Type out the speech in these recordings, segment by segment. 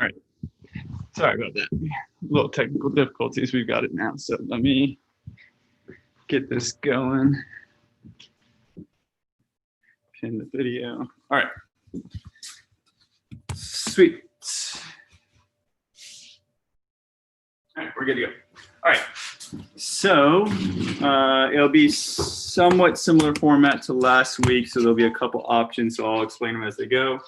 All right. Sorry about that. A little technical difficulties. We've got it now. So let me get this going. Pin the video. All right. Sweet. All right, we're good to go. All right. So it'll be somewhat similar format to last week. So there'll be a couple options. So I'll explain them as they go.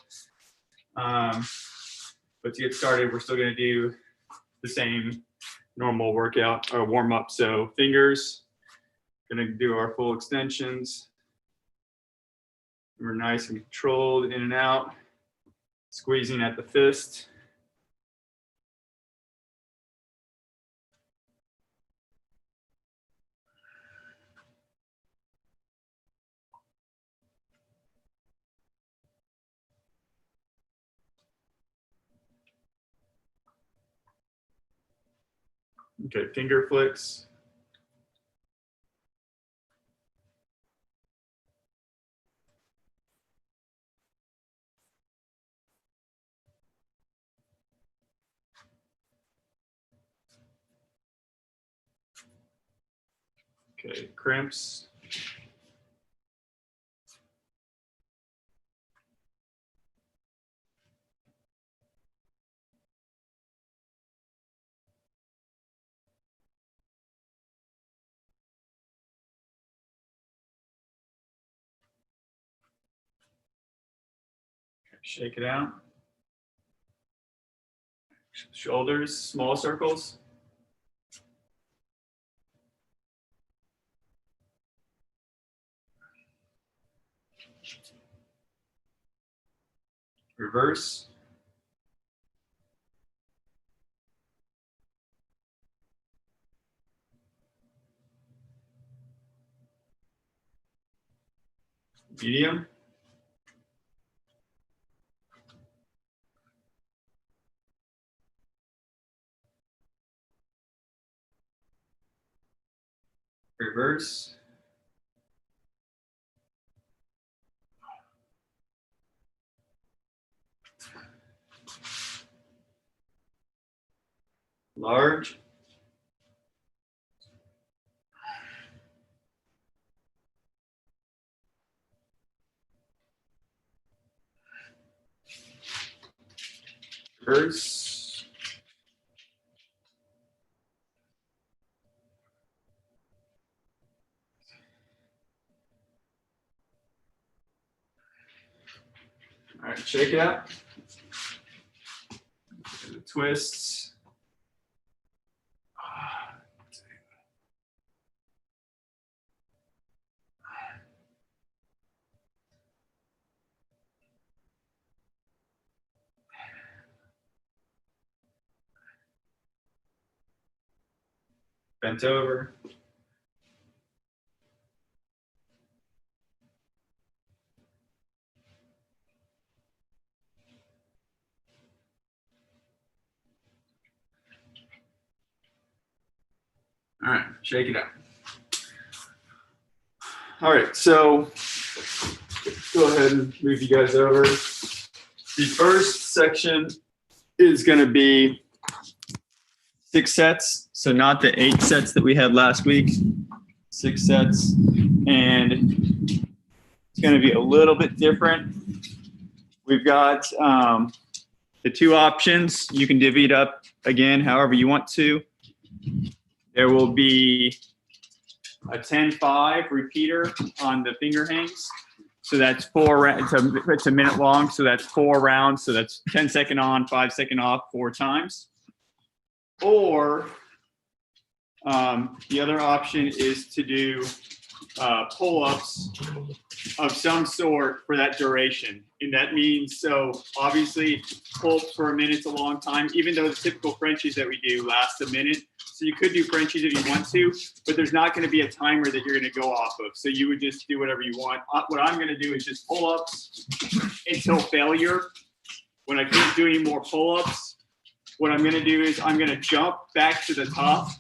But to get started, we're still going to do the same normal workout or warm up. So fingers, going to do our full extensions. We're nice and controlled in and out, squeezing at the fist. Okay, finger flicks. Okay, crimps. Shake it out. Shoulders, small circles. Reverse. Medium. Reverse. Large. Reverse. All right, shake it out. The twists. Bent over. All right, shake it out. All right, so go ahead and move you guys over. The first section is going to be 6 sets, so not the 8 sets that we had last week. 6 sets, and it's going to be a little bit different. We've got the 2 options. You can divvy it up again however you want to. There will be a 10-5 repeater on the finger hangs. So that's 4, it's a minute long, so that's 4 rounds. So that's 10 second on, 5 second off, 4 times. Or the other option is to do pull-ups of some sort for that duration. And that means, so obviously pull-ups for a minute's a long time, even though the typical Frenchies that we do last a minute. So you could do Frenchies if you want to, but there's not going to be a timer that you're going to go off of. So you would just do whatever you want. What I'm going to do is just pull-ups until failure. When I can't do any more pull-ups, what I'm going to do is I'm going to jump back to the top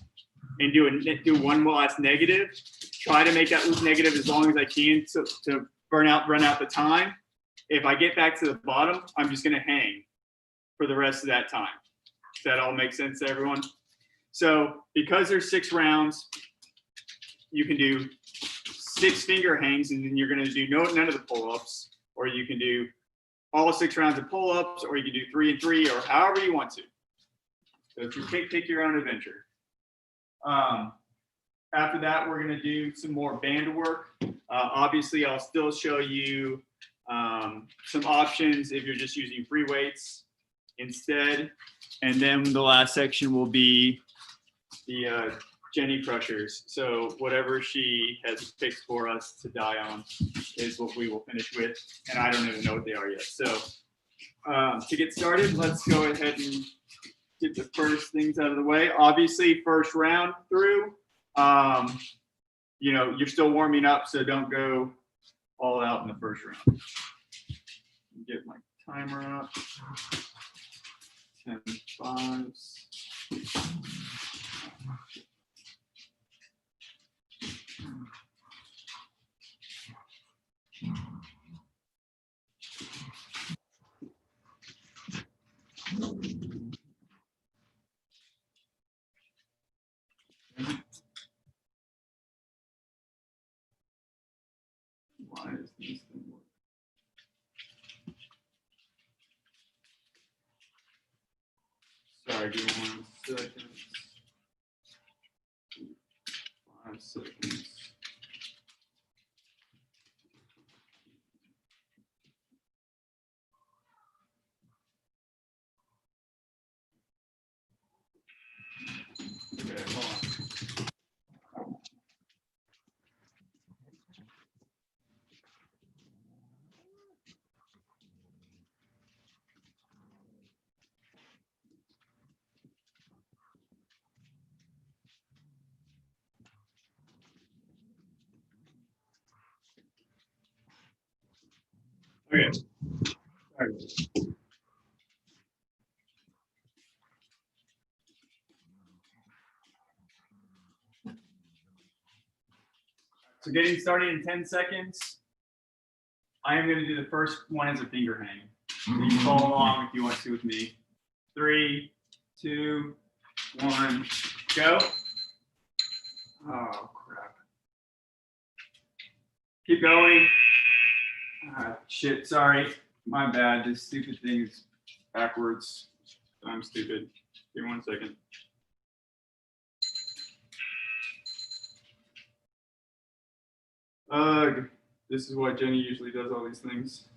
and do one last negative. Try to make that loop negative as long as I can to run out the time. If I get back to the bottom, I'm just going to hang for the rest of that time. Does that all make sense to everyone? So because there's 6 rounds, you can do 6 finger hangs, and then you're going to do none of the pull-ups, or you can do all 6 rounds of pull-ups, or you can do 3 and 3, or however you want to. So if you take your own adventure. After that, we're going to do some more band work. Obviously, I'll still show you some options if you're just using free weights instead. And then the last section will be the Ginny crushers. So whatever she has picked for us to die on is what we will finish with. And I don't even know what they are yet. So to get started, let's go ahead and get the first things out of the way. Obviously, first round through, you know, you're still warming up, so don't go all out in the first round. Get my timer up. 10 fives. Why is this thing working? Sorry, give me 1 second. 5 seconds. Okay, hold on. Okay. All right. So getting started in 10 seconds. I am going to do the first one as a finger hang. So you can follow along if you want to with me. 3, 2, 1, go. Oh, crap. Keep going. Shit, sorry. My bad. This stupid thing is backwards. I'm stupid. Give me 1 second. Ugh. This is why Jenny usually does all these things.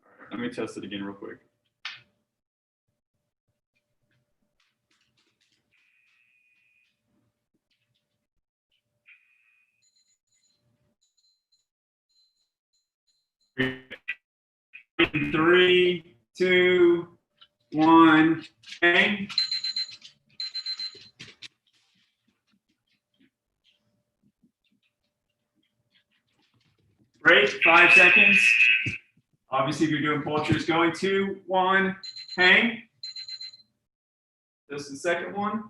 All right, let me test it again real quick. Three, two, one, hang. Break, 5 seconds. Obviously, if you're doing pull-ups, going 2, 1, hang. Just the second one.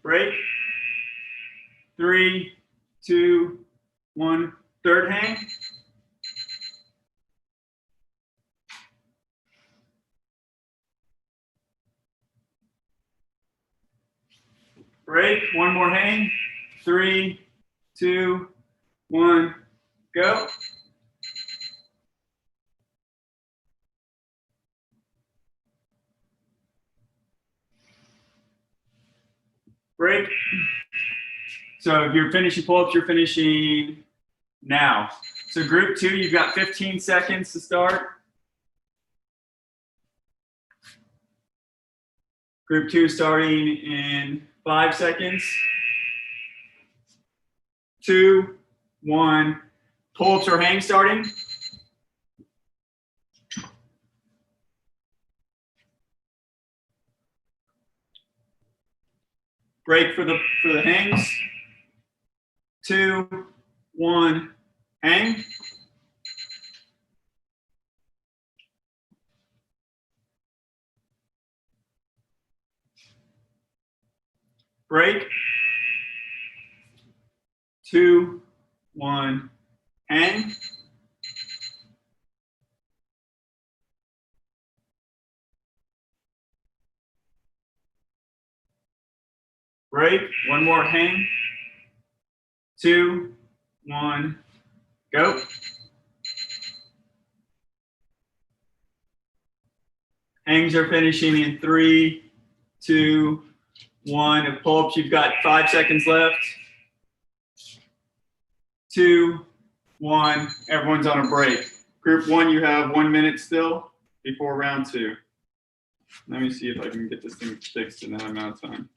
Break. 3, 2, 1, third hang. Break, 1 more hang. 3, 2, 1, go. Break. So if you're finishing pull-ups, you're finishing now. So group 2, you've got 15 seconds to start. Group 2 starting in 5 seconds. 2, 1. Pull-ups or hang starting. Break for the hangs. 2, 1, hang. break, 2, 1, hang, break, one more hang, 2, 1, go. Hangs are finishing in 3, 2, 1. And pull-ups, you've got 5 seconds left. 2, 1. Everyone's on a break. Group 1, you have 1 minute still before round 2. Let me see if I can get this thing fixed in that amount of time.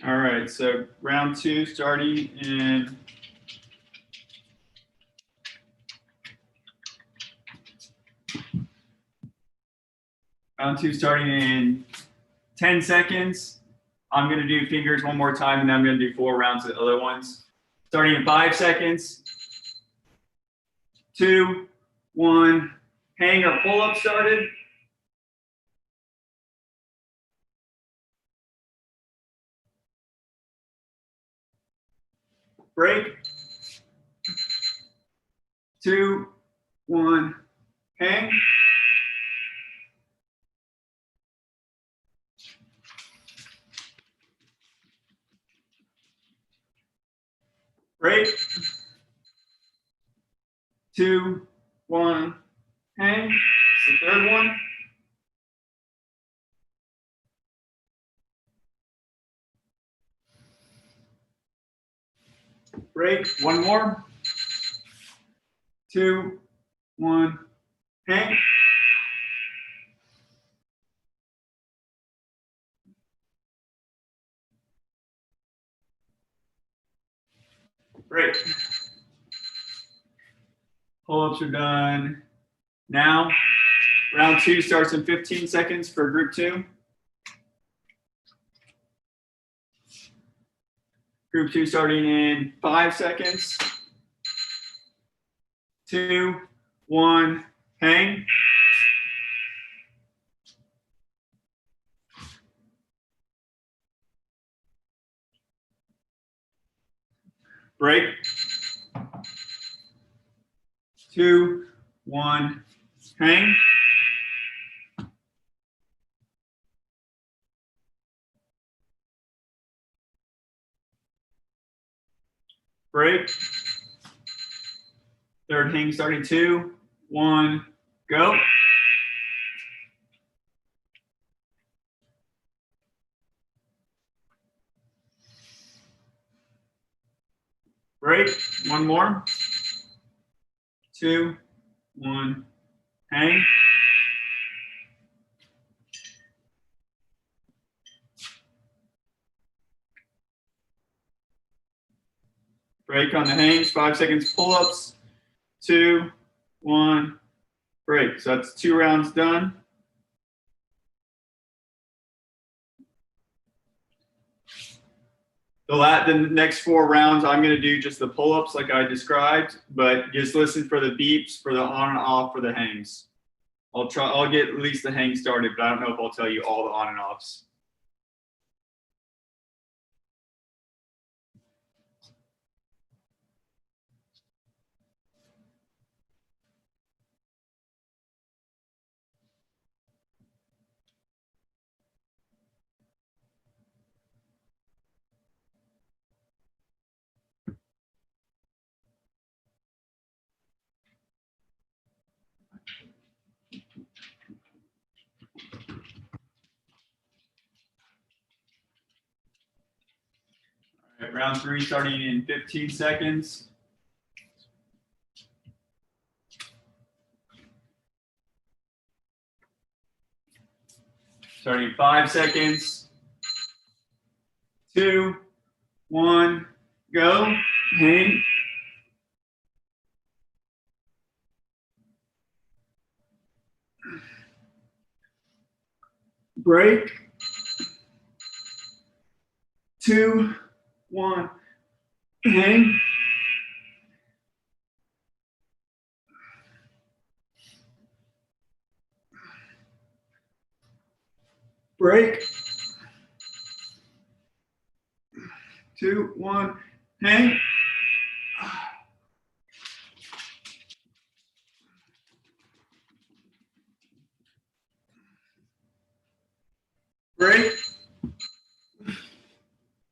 All right, so round 2 starting in round 2 starting in 10 seconds. I'm going to do fingers one more time, and then I'm going to do 4 rounds of the other ones. Starting in 5 seconds. 2, 1, hang or pull up started. Break. 2, 1, hang. Break. 2, 1, hang. It's the third one. Break. One more. 2, 1, hang. Break. Pull-ups are done. Now, round 2 starts in 15 seconds for group 2. Group 2 starting in 5 seconds. 2, 1, hang. Break. 2, 1, hang. Break. Third hang starting 2, 1, go. Break. One more. 2, 1, hang. Break on the hangs, 5 seconds pull-ups. 2, 1, break. So that's 2 rounds done. The next 4 rounds, I'm going to do just the pull-ups like I described, but just listen for the beeps for the on and off for the hangs. I'll get at least the hang started, but I don't know if I'll tell you all the on and offs. Round 3 starting in 15 seconds. Starting 5 seconds. 2, 1, go. Hang. Break. 2, 1, hang. Break. 2, 1, hang. Break.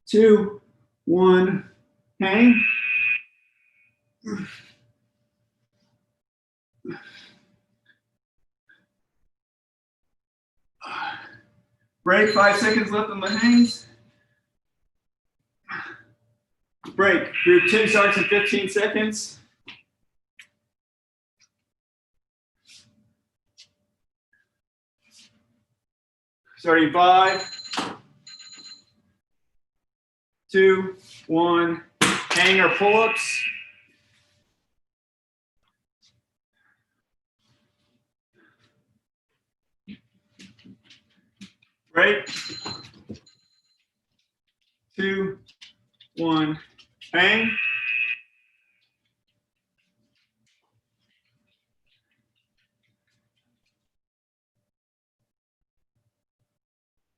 2, 1, hang. Break, 5 seconds left on the hangs. Break. Group 2 starts in 15 seconds. Starting 5, 2, 1, hang or pull-ups. Break. 2, 1, hang.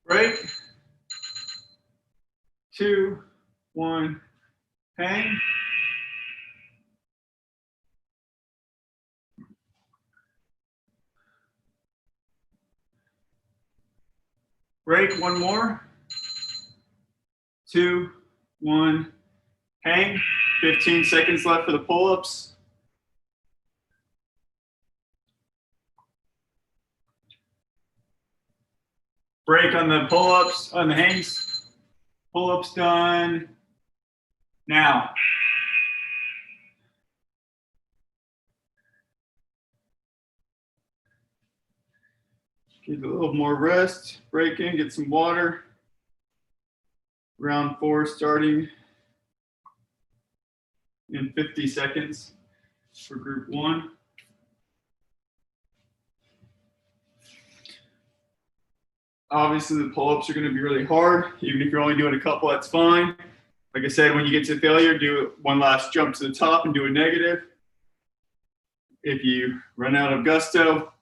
Break. 2, 1, hang. Break, 1 more. 2, 1, hang. 15 seconds left for the pull-ups. Break on the pull-ups, on the hangs. Pull-ups done now. Give a little more rest, break in, get some water. Round 4 starting in 50 seconds for group 1. Obviously the pull-ups are going to be really hard. Even if you're only doing a couple, that's fine. Like I said, when you get to failure, do one last jump to the top and do a negative. If you run out of gusto,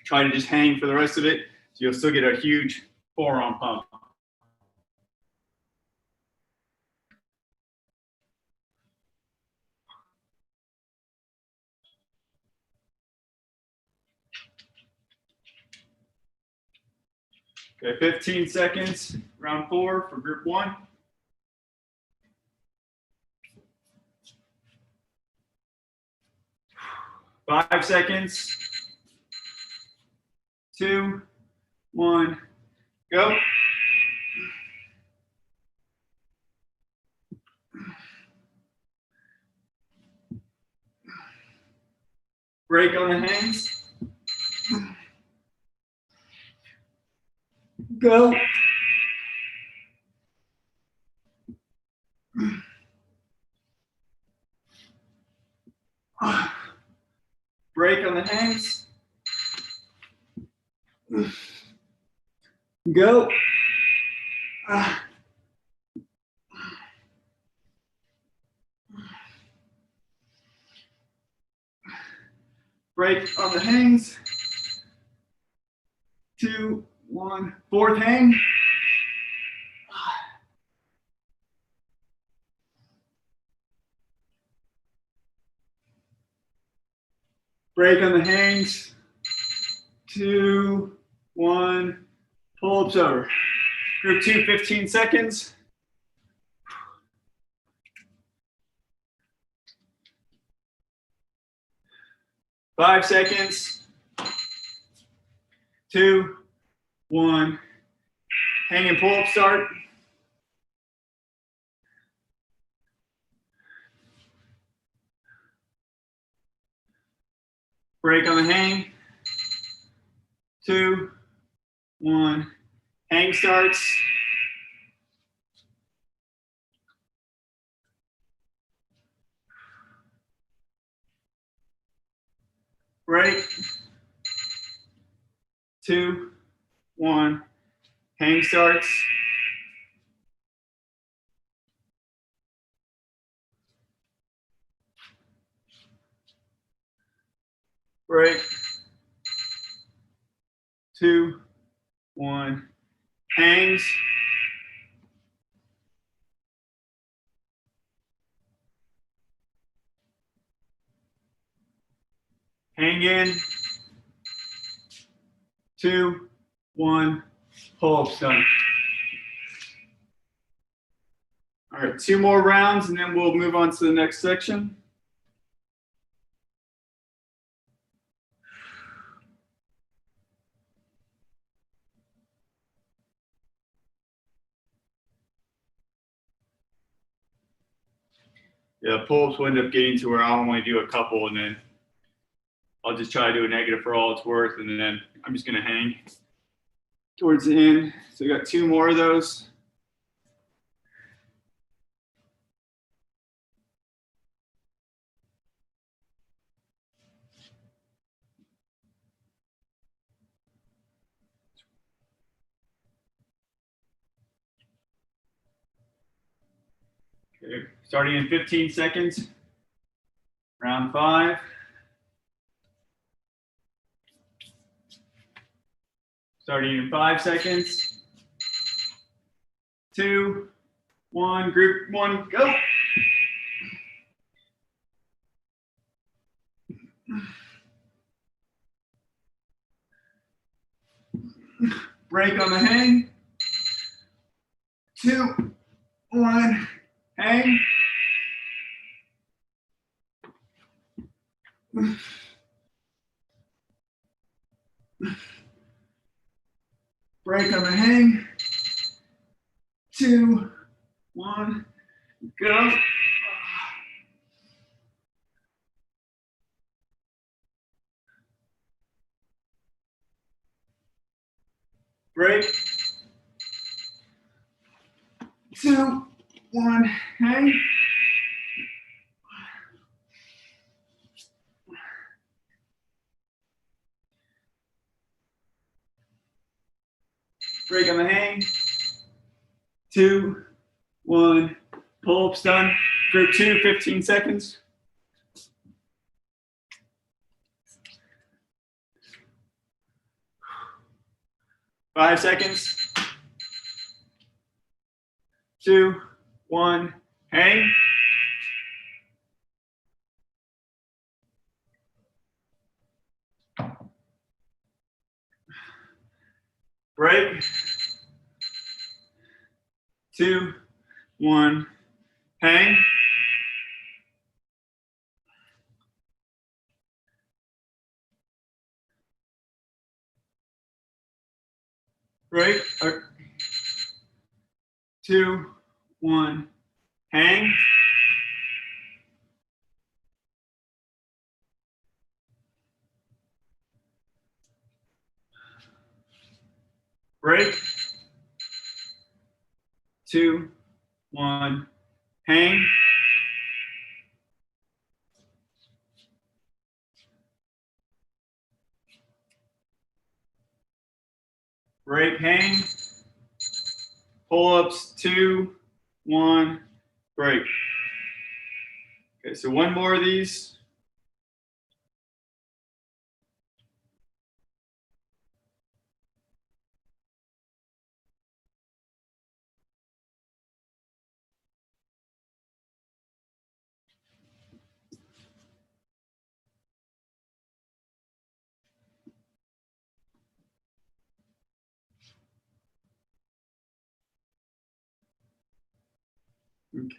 try to just hang for the rest of it. So you'll still get a huge forearm pump. Okay, 15 seconds, round 4 for group 1. Five seconds. 2, 1, go. Break on the hangs. Go. Break on the hangs. Go. Break on the hangs. 2, 1, fourth hang. Break on the hangs. 2, 1, pull-ups over. Group 2, 15 seconds. Five seconds. 2, 1, hang and pull-up start. break on the hang. 2, 1, hang starts. Break. 2, 1, hang starts. Break. 2, 1, hangs. Hang in. 2, 1, pull-ups done. All right, 2 more rounds and then we'll move on to the next section. Yeah, pull-ups will end up getting to where I only do a couple and then I'll just try to do a negative for all it's worth and then I'm just gonna hang towards the end. So I got 2 more of those. Okay, starting in 15 seconds. Round 5. Starting in 5 seconds. 2, 1, group 1, go. Break on the hang. 2, 1, hang. Break on the hang. 2, 1, go. Break. 2, 1, hang. Break on the hang. 2, 1, pull-ups done. Group 2, 15 seconds. Five seconds. 2, 1, hang. Break. 2, 1, hang. Break. 2, 1, hang. Break. 2, 1, hang. Break, hang. Pull-ups, 2, 1, break. Okay, so 1 more of these.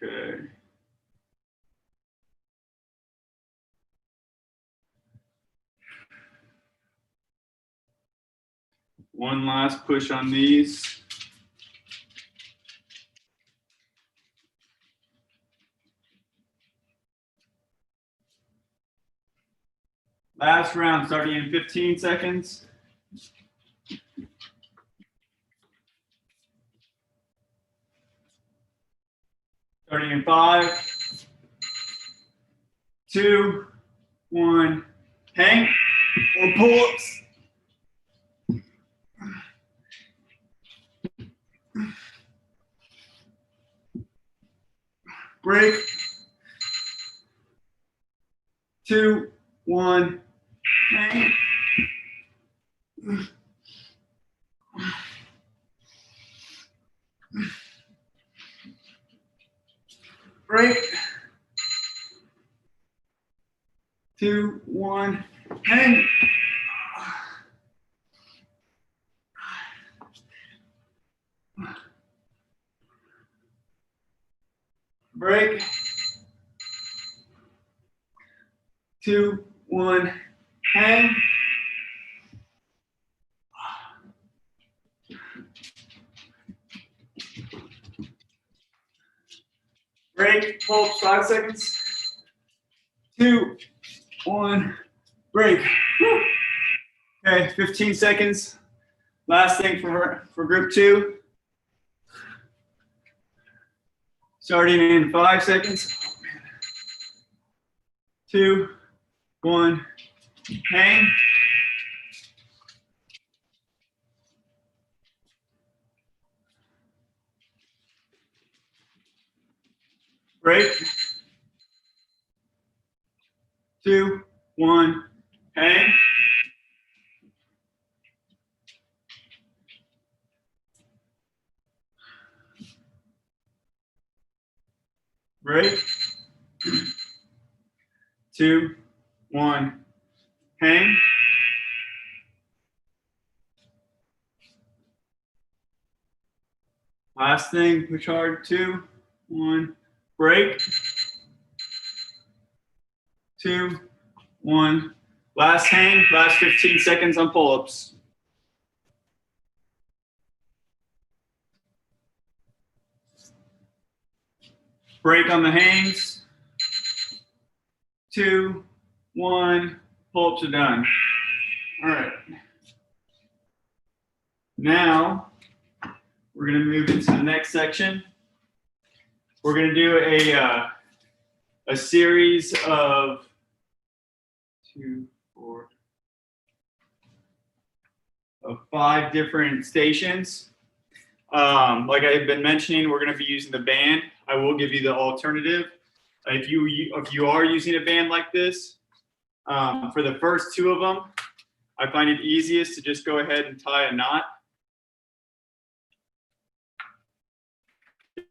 Okay. One last push on these. Last round starting in 15 seconds. Starting in 5, 2, 1, hang or pull-ups. Break. 2, 1, hang. Break. 2, 1, hang. Break. 2, 1, hang. Break. Hold 5 seconds. 2, 1, break. Woo. Okay, 15 seconds. Last thing for group 2. Starting in 5 seconds. 2, 1, hang. Break. 2, 1, hang. Break. 2, 1, hang. Last thing, push hard. 2, 1, break. 2, 1. Last hang, last 15 seconds on pull-ups. Break on the hangs. 2, 1, pull-ups are done. All right. Now, we're gonna move into the next section. We're gonna do a series of 2, 4, of 5 different stations. Like I've been mentioning, we're going to be using the band. I will give you the alternative. If you are using a band like this, for the first 2 of them, I find it easiest to just go ahead and tie a knot.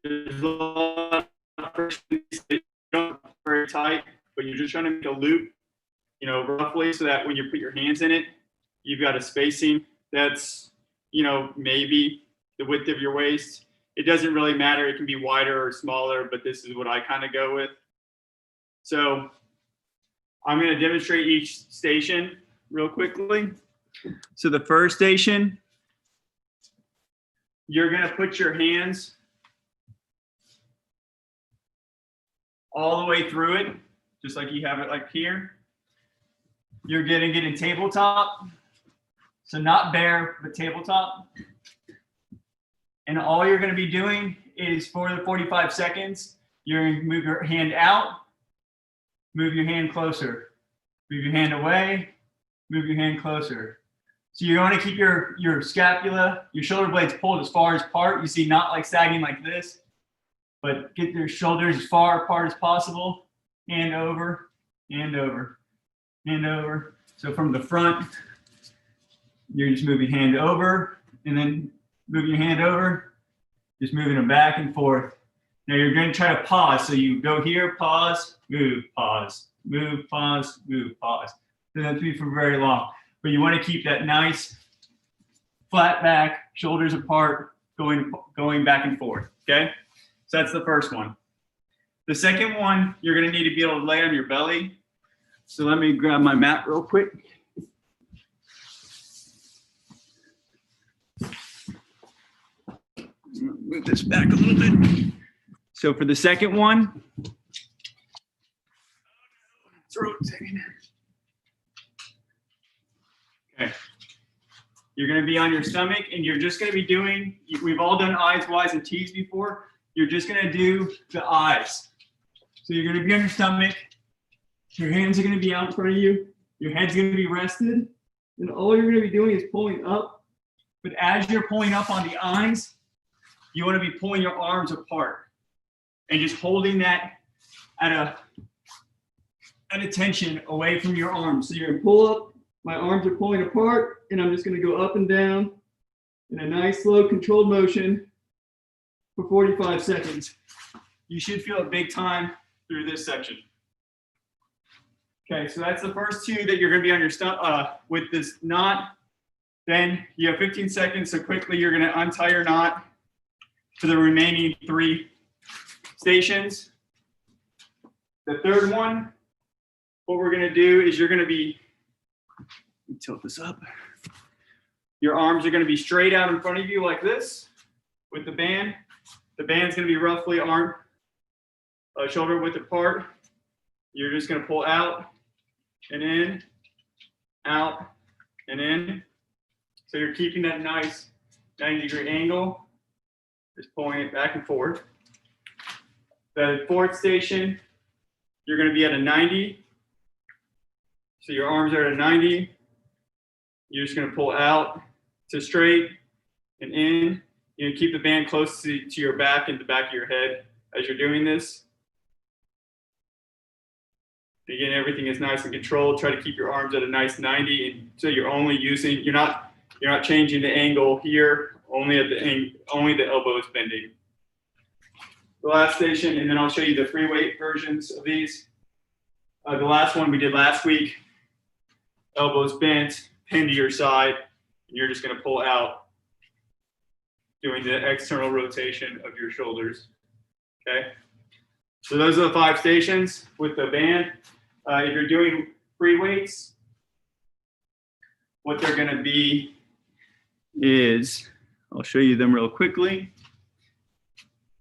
There's a lot of friction that don't very tight, but you're just trying to make a loop, you know, roughly, so that when you put your hands in it, you've got a spacing that's, you know, maybe the width of your waist. It doesn't really matter. It can be wider or smaller, but this is what I kind of go with. So I'm going to demonstrate each station real quickly. So the first station, you're going to put your hands all the way through it, just like you have it like here. You're going to get in tabletop. So not bare, but tabletop. And all you're going to be doing is for the 45 seconds, you're going to move your hand out, move your hand closer, move your hand away, move your hand closer. So you want to keep your scapula, your shoulder blades pulled as far apart. You see, not like sagging like this, but get your shoulders as far apart as possible. Hand over, hand over, hand over. So from the front, you're just moving hand over and then moving your hand over, just moving them back and forth. Now you're going to try to pause. So you go here, pause, move, pause, move, pause, move, pause. Doesn't have to be for very long, but you want to keep that nice flat back, shoulders apart, going back and forth. Okay, so that's the first one. The second one, you're going to need to be able to lay on your belly. So let me grab my mat real quick. Move this back a little bit. So for the second one, it's rotating. Okay. You're going to be on your stomach, and you're just going to be doing, we've all done I's, Y's, and T's before. You're just going to do the I's. So you're going to be on your stomach. Your hands are going to be out in front of you. Your head's going to be rested. And all you're going to be doing is pulling up. But as you're pulling up on the I's, you want to be pulling your arms apart and just holding that at a tension away from your arms. So you're going to pull up. My arms are pulling apart, and I'm just going to go up and down in a nice, slow, controlled motion for 45 seconds. You should feel it big time through this section. Okay, so that's the first two that you're going to be on your stomach with this knot. Then you have 15 seconds, so quickly you're going to untie your knot for the remaining 3 stations. The third one, what we're going to do is you're going to be, let me tilt this up. Your arms are going to be straight out in front of you like this with the band. The band's going to be roughly arm, shoulder width apart. You're just going to pull out and in, out and in. So you're keeping that nice 90-degree angle, just pulling it back and forth. The fourth station, you're going to be at a 90. So your arms are at a 90. You're just going to pull out to straight and in. You know, keep the band close to your back and the back of your head as you're doing this. Again, everything is nice and controlled. Try to keep your arms at a nice 90, and so you're only using, you're not changing the angle here. Only the elbow is bending. The last station, and then I'll show you the free weight versions of these. The last one we did last week. Elbows bent, pin to your side, and you're just going to pull out, doing the external rotation of your shoulders. Okay. So those are the 5 stations with the band. If you're doing free weights, what they're going to be is, I'll show you them real quickly.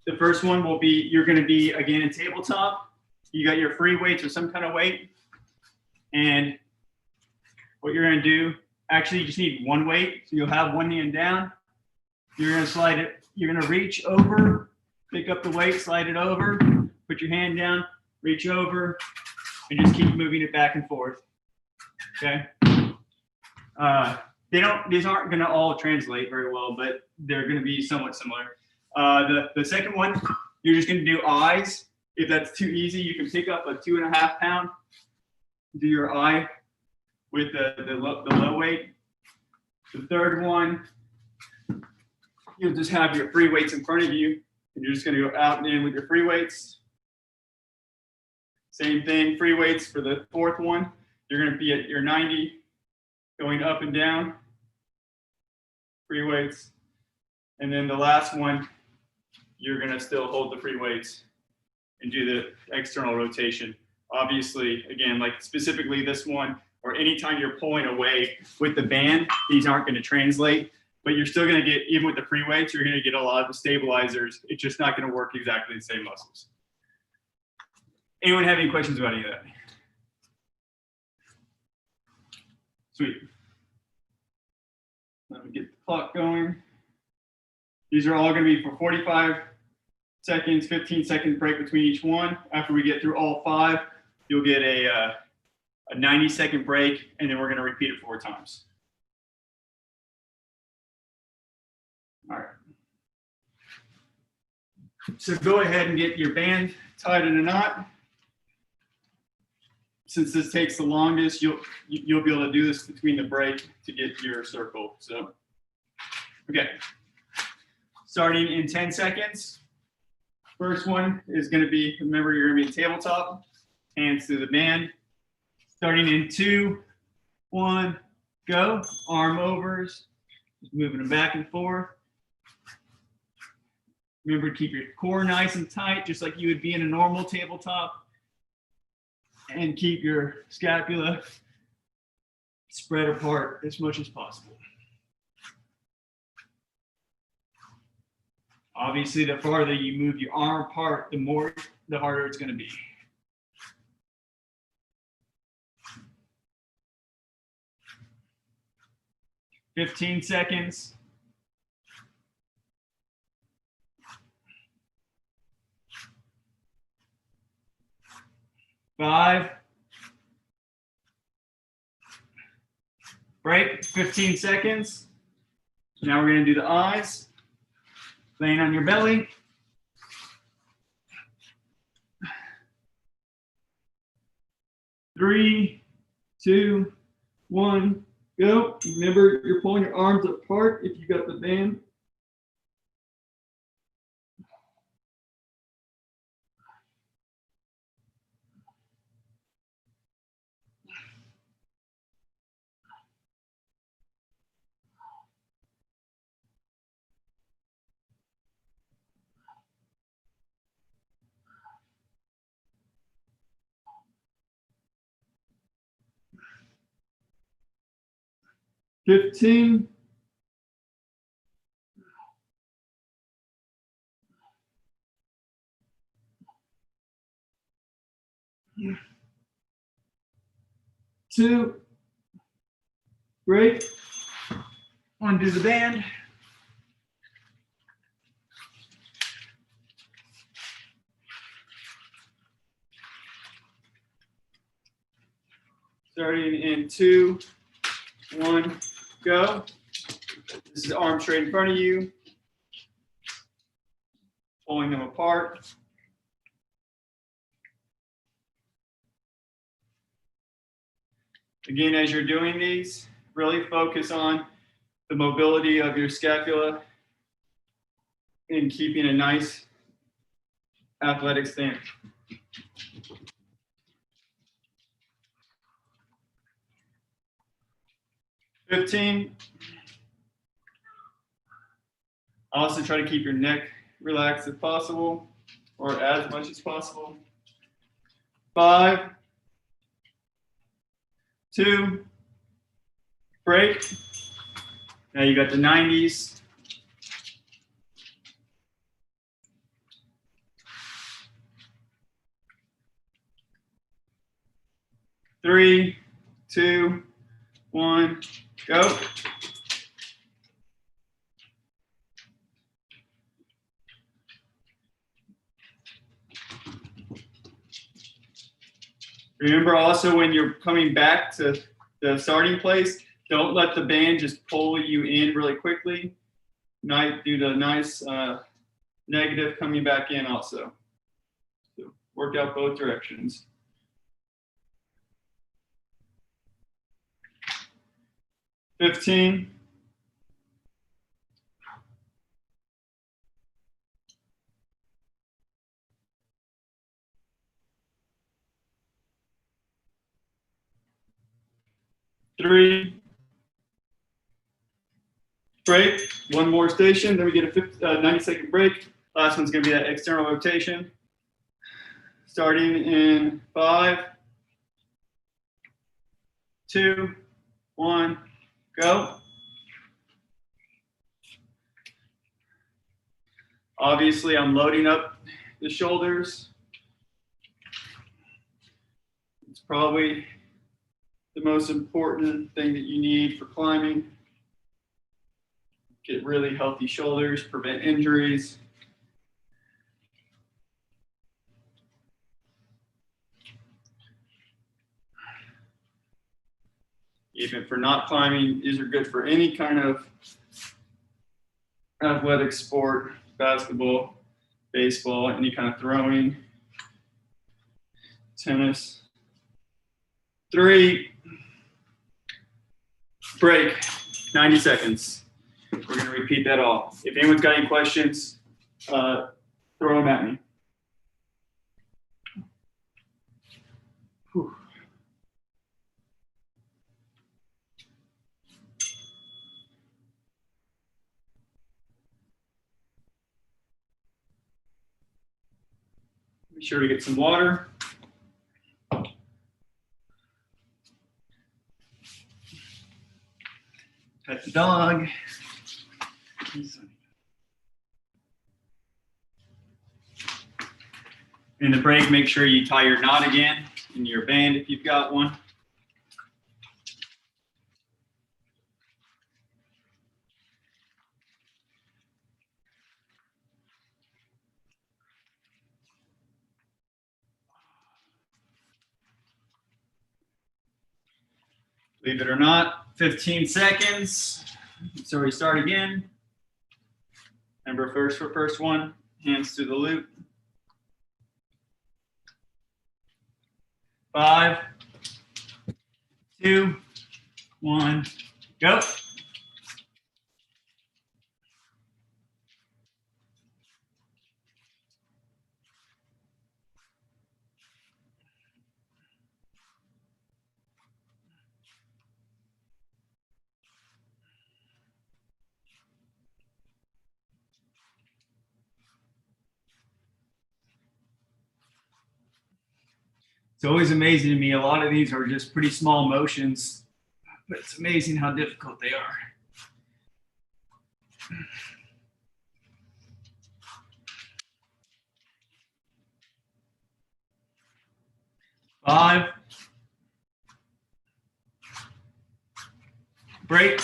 The first one will be, you're going to be, again, in tabletop. You got your free weights or some kind of weight. And what you're going to do, actually, you just need one weight. So you'll have one hand down. You're going to slide it. You're going to reach over, pick up the weight, slide it over, put your hand down, reach over, and just keep moving it back and forth. Okay. These aren't going to all translate very well, but they're going to be somewhat similar. The second one, you're just going to do I's. If that's too easy, you can pick up a 2.5 pound, do your I with the low weight. The third one, you'll just have your free weights in front of you, and you're just going to go out and in with your free weights. Same thing, free weights for the fourth one. You're going to be at your 90, going up and down, free weights. And then the last one, you're going to still hold the free weights and do the external rotation. Obviously, again, like specifically this one, or anytime you're pulling away with the band, these aren't going to translate, but you're still going to get, even with the free weights, you're going to get a lot of the stabilizers. It's just not going to work exactly the same muscles. Anyone have any questions about any of that? Sweet. Let me get the clock going. These are all going to be for 45 seconds, 15-second break between each one. After we get through all 5, you'll get a 90-second break, and then we're going to repeat it 4 times. All right. So go ahead and get your band tied in a knot. Since this takes the longest, you'll be able to do this between the break to get your circle. So, okay. Starting in 10 seconds. First one is going to be, remember, you're going to be tabletop, hands through the band. Starting in 2, 1, go. Arm overs, just moving them back and forth. Remember to keep your core nice and tight, just like you would be in a normal tabletop. And keep your scapula spread apart as much as possible. Obviously, the farther you move your arm apart, the harder it's going to be. 15 seconds. 5. Break, 15 seconds. Now we're going to do the eyes. Laying on your belly. 3, 2, 1, go. Remember, you're pulling your arms apart if you got the band. $15. 2. Break. Undo the band. Starting in 2, 1, go. This is arms straight in front of you. Pulling them apart. Again, as you're doing these, really focus on the mobility of your scapula and keeping a nice athletic stance. 15. Also try to keep your neck relaxed if possible, or as much as possible. 5, 2, break. Now you got the 90s. 3, 2, 1, go. Remember also when you're coming back to the starting place, don't let the band just pull you in really quickly. Do the nice negative coming back in also. So work out both directions. 15. 3, break, one more station, then we get a 90-second break. Last one's gonna be that external rotation. Starting in 5, 2, 1, go. Obviously, I'm loading up the shoulders. It's probably the most important thing that you need for climbing. Get really healthy shoulders, prevent injuries. Even for not climbing, these are good for any kind of athletic sport, basketball, baseball, any kind of throwing, tennis. 3, break, 90 seconds. We're going to repeat that all. If anyone's got any questions, throw them at me. Whew. Make sure we get some water. Pet the dog. In the break, make sure you tie your knot again in your band if you've got one. Believe it or not, 15 seconds. So we start again. Remember, first for first one, hands through the loop. 5, 2, 1, go. It's always amazing to me. A lot of these are just pretty small motions, but it's amazing how difficult they are. 5, break.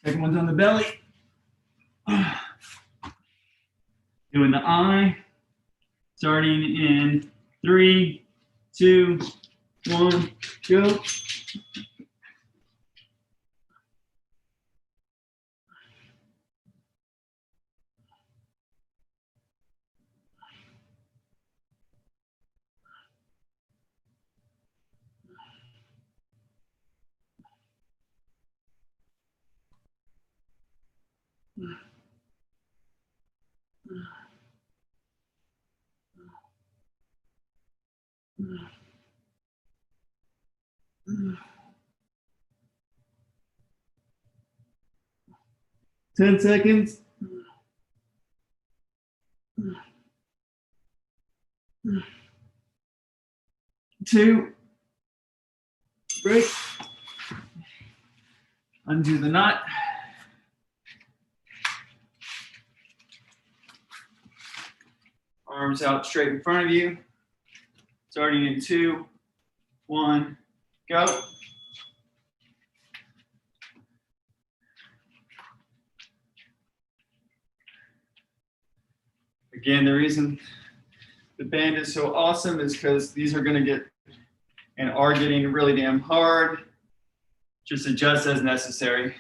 Second one's on the belly. Doing the eye. Starting in 3, 2, 1, go. Ten seconds. Two, break. Undo the knot. Arms out straight in front of you. Starting in 2, 1, go. Again, the reason the band is so awesome is because these are going to get and are getting really damn hard. Just adjust as necessary.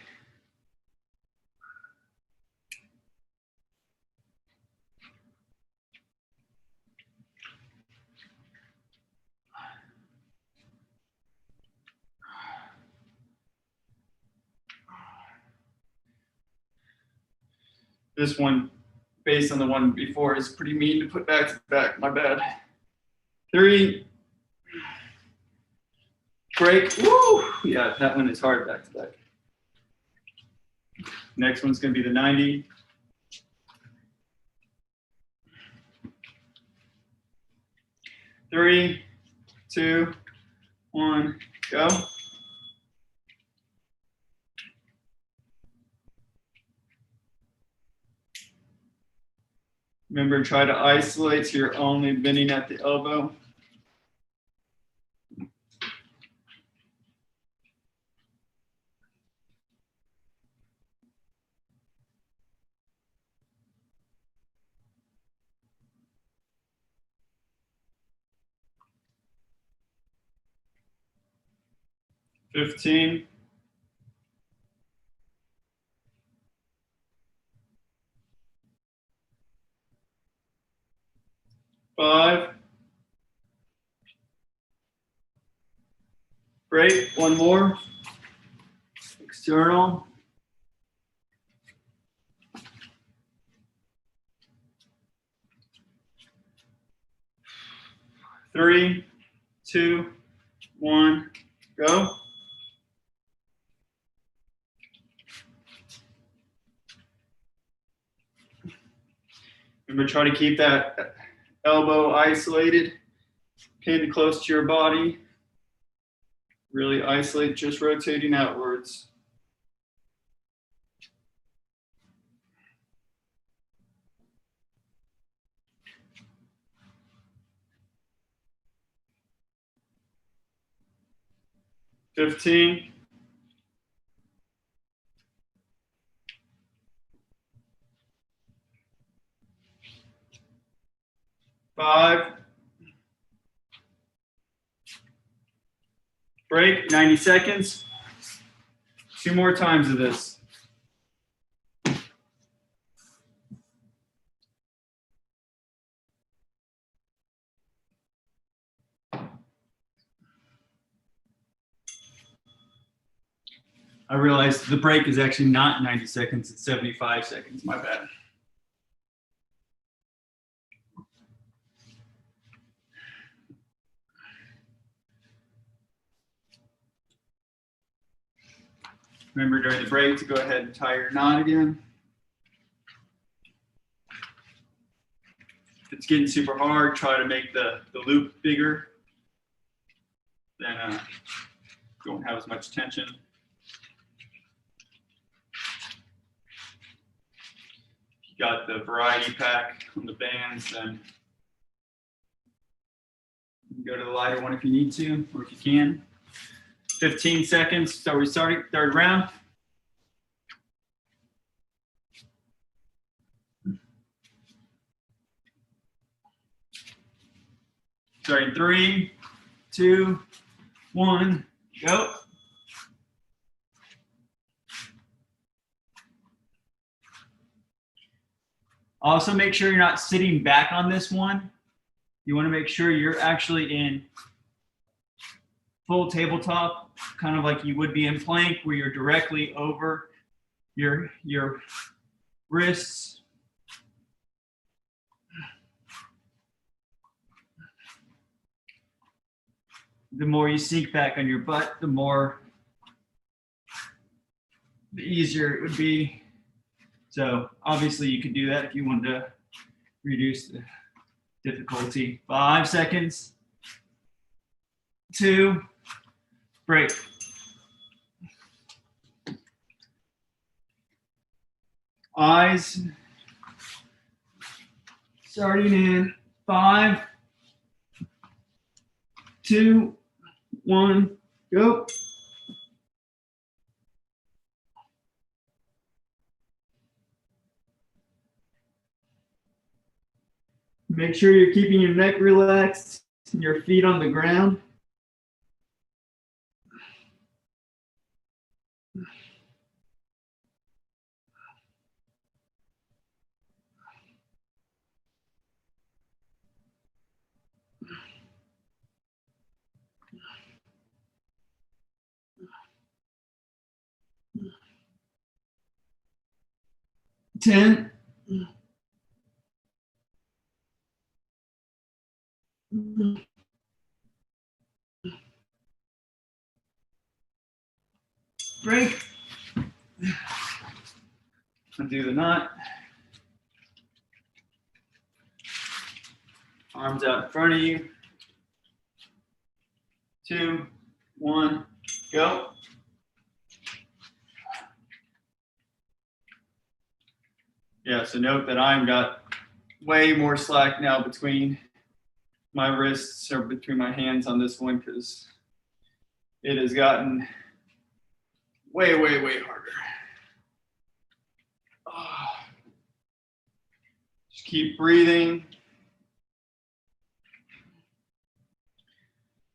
This one, based on the one before, is pretty mean to put back to back. My bad. 3, break. Woo! Yeah, that one is hard back to back. Next one's going to be the 90. Three, 2, 1, go. Remember, try to isolate so you're only bending at the elbow. $15. 5. Break. One more. External. 3, 2, 1, go. Remember, try to keep that elbow isolated, pinned close to your body. Really isolate, just rotating outwards. $15. 5, break, 90 seconds. 2 more times of this. I realized the break is actually not 90 seconds, it's 75 seconds, my bad. Remember during the break to go ahead and tie your knot again. If it's getting super hard, try to make the loop bigger. Then you won't have as much tension. If you got the variety pack on the bands, then you can go to the lighter one if you need to, or if you can. 15 seconds, so we're starting third round. Starting 3, 2, 1, go. Also make sure you're not sitting back on this one. You want to make sure you're actually in full tabletop, kind of like you would be in plank, where you're directly over your wrists. The more you sink back on your butt, the easier it would be. So obviously you could do that if you wanted to reduce the difficulty. 5 seconds. 2, break. Eyes starting in 5, 2, 1, go. Make sure you're keeping your neck relaxed and your feet on the ground. Ten. Break. Undo the knot. Arms out in front of you. 2, 1, go. Yeah, so note that I've got way more slack now between my wrists or between my hands on this one because it has gotten way, way, way harder. Just keep breathing.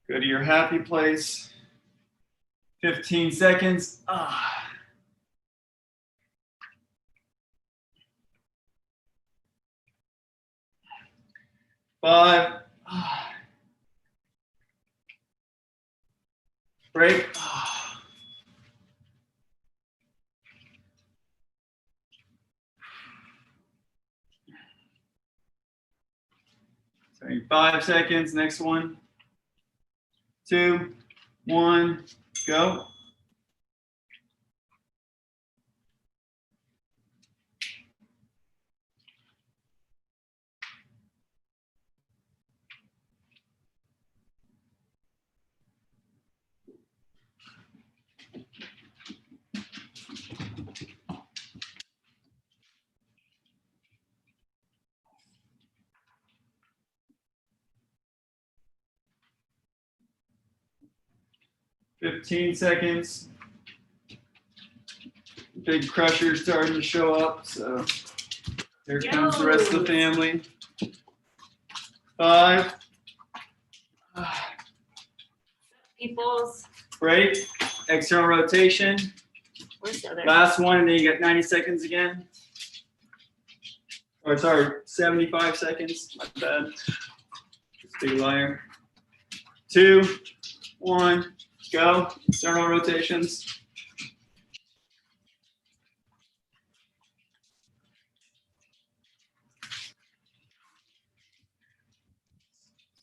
Go to your happy place. 15 seconds. 5. Break. Sorry, 5 seconds. Next one. 2, 1, go. "15 seconds. Big crusher starting to show up, so here comes the rest of the family. 5. Peoples. Break. External rotation. Where's the other? Last one, and then you get 90 seconds again. Or sorry, 75 seconds. My bad. Big liar. 2, 1, go. External rotations.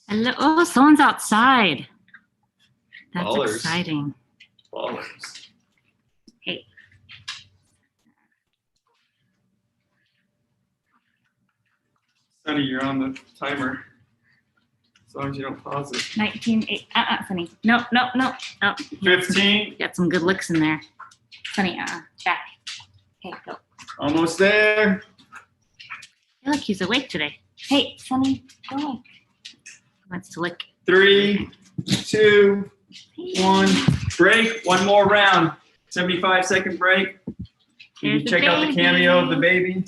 Hello. Oh, someone's outside. That's Ballers. exciting. Ballers. Hey. Sonny, you're on the timer. As long as you don't pause it. 19, Sunny. No. 15. Got some good looks in there. Sunny, back. Okay, go. Almost there. Hey, look, he's awake today. Hey, Sunny, go away. Wants to lick. 3, 2, 1. Break. One more round. 75-second break. You Here's can the check out the cameo of the baby.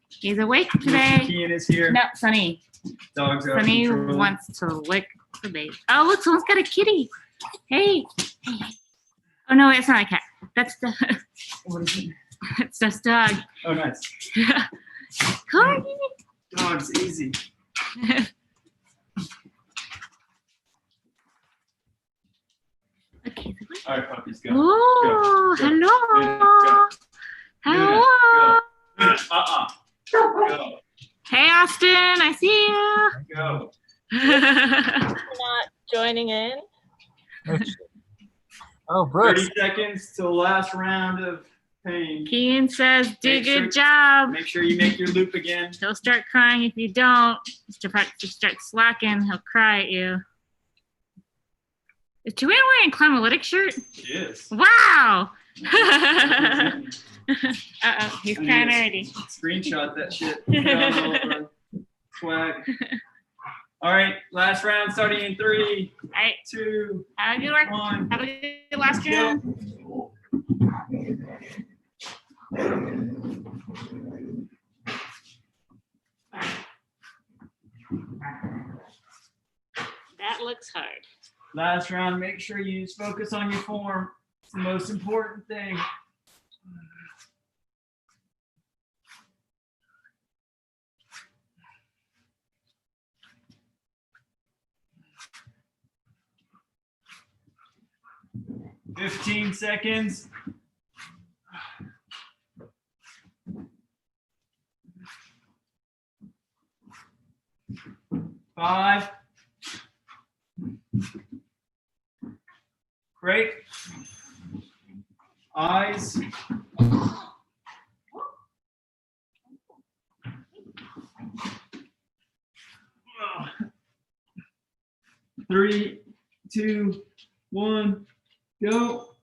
He's awake Mr. today. Kean is here. No, Sunny. Dogs out of Sunny control. wants to lick the baby. Oh, look, someone's got a kitty. Hey. Oh, no, it's not a cat. That's the. What is it? It's just dog. Oh, nice. Corgi. Dogs, easy. Okay. All right, puppies, go. Oh, Go. hello. Hello. Go. Hey, Austin, I see you. Go. Not joining in. Oh, Brooks. 30 seconds till last round of pain. Keen says, do Make good sure- job. Make sure you make your loop again. He'll start crying if you don't. Mr. Parks will start slacking. He'll cry at you. Is Joanne wearing a Climalytic shirt? Yes. Wow. Uh-oh, he's I need crying to already. Screenshot that shit. Put it on all over. Swag. All right, last round starting in 3, All right, 2, have a good work. 1. Have a good last round. That looks hard. Last round, make sure you just focus on your form. It's the most important thing. "15 seconds. Five. Break. Eyes. Three, 2, 1, go.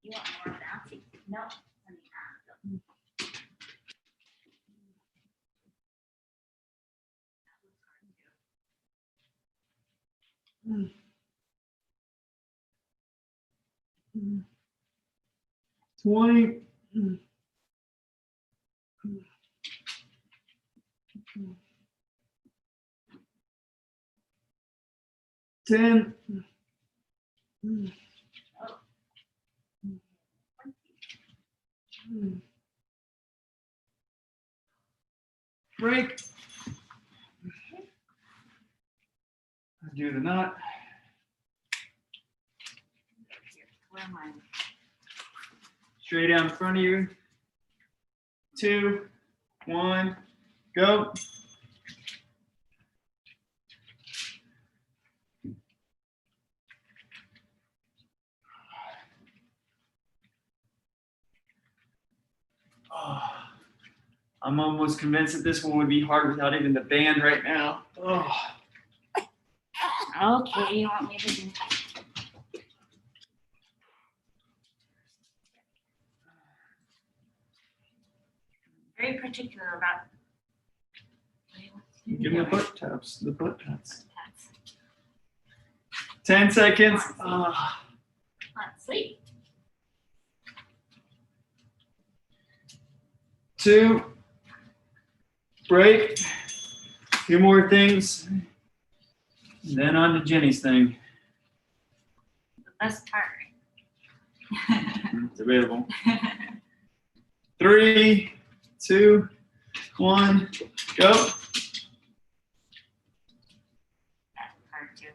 You want more bouncy? No. Mm. 20. 10. Break. Do the knot. Where am I? Straight out in front of you. 2, 1, go. Oh, I'm almost convinced that this one would be hard without even the band right now. Oh. Okay, you want me to do very particular about Give me the butt taps. The butt taps. 10 seconds. Oh. Let's see. 2, break. Few more things. And then on to Jenny's thing. The best part. It's available. 3, 2, 1, go. That part too.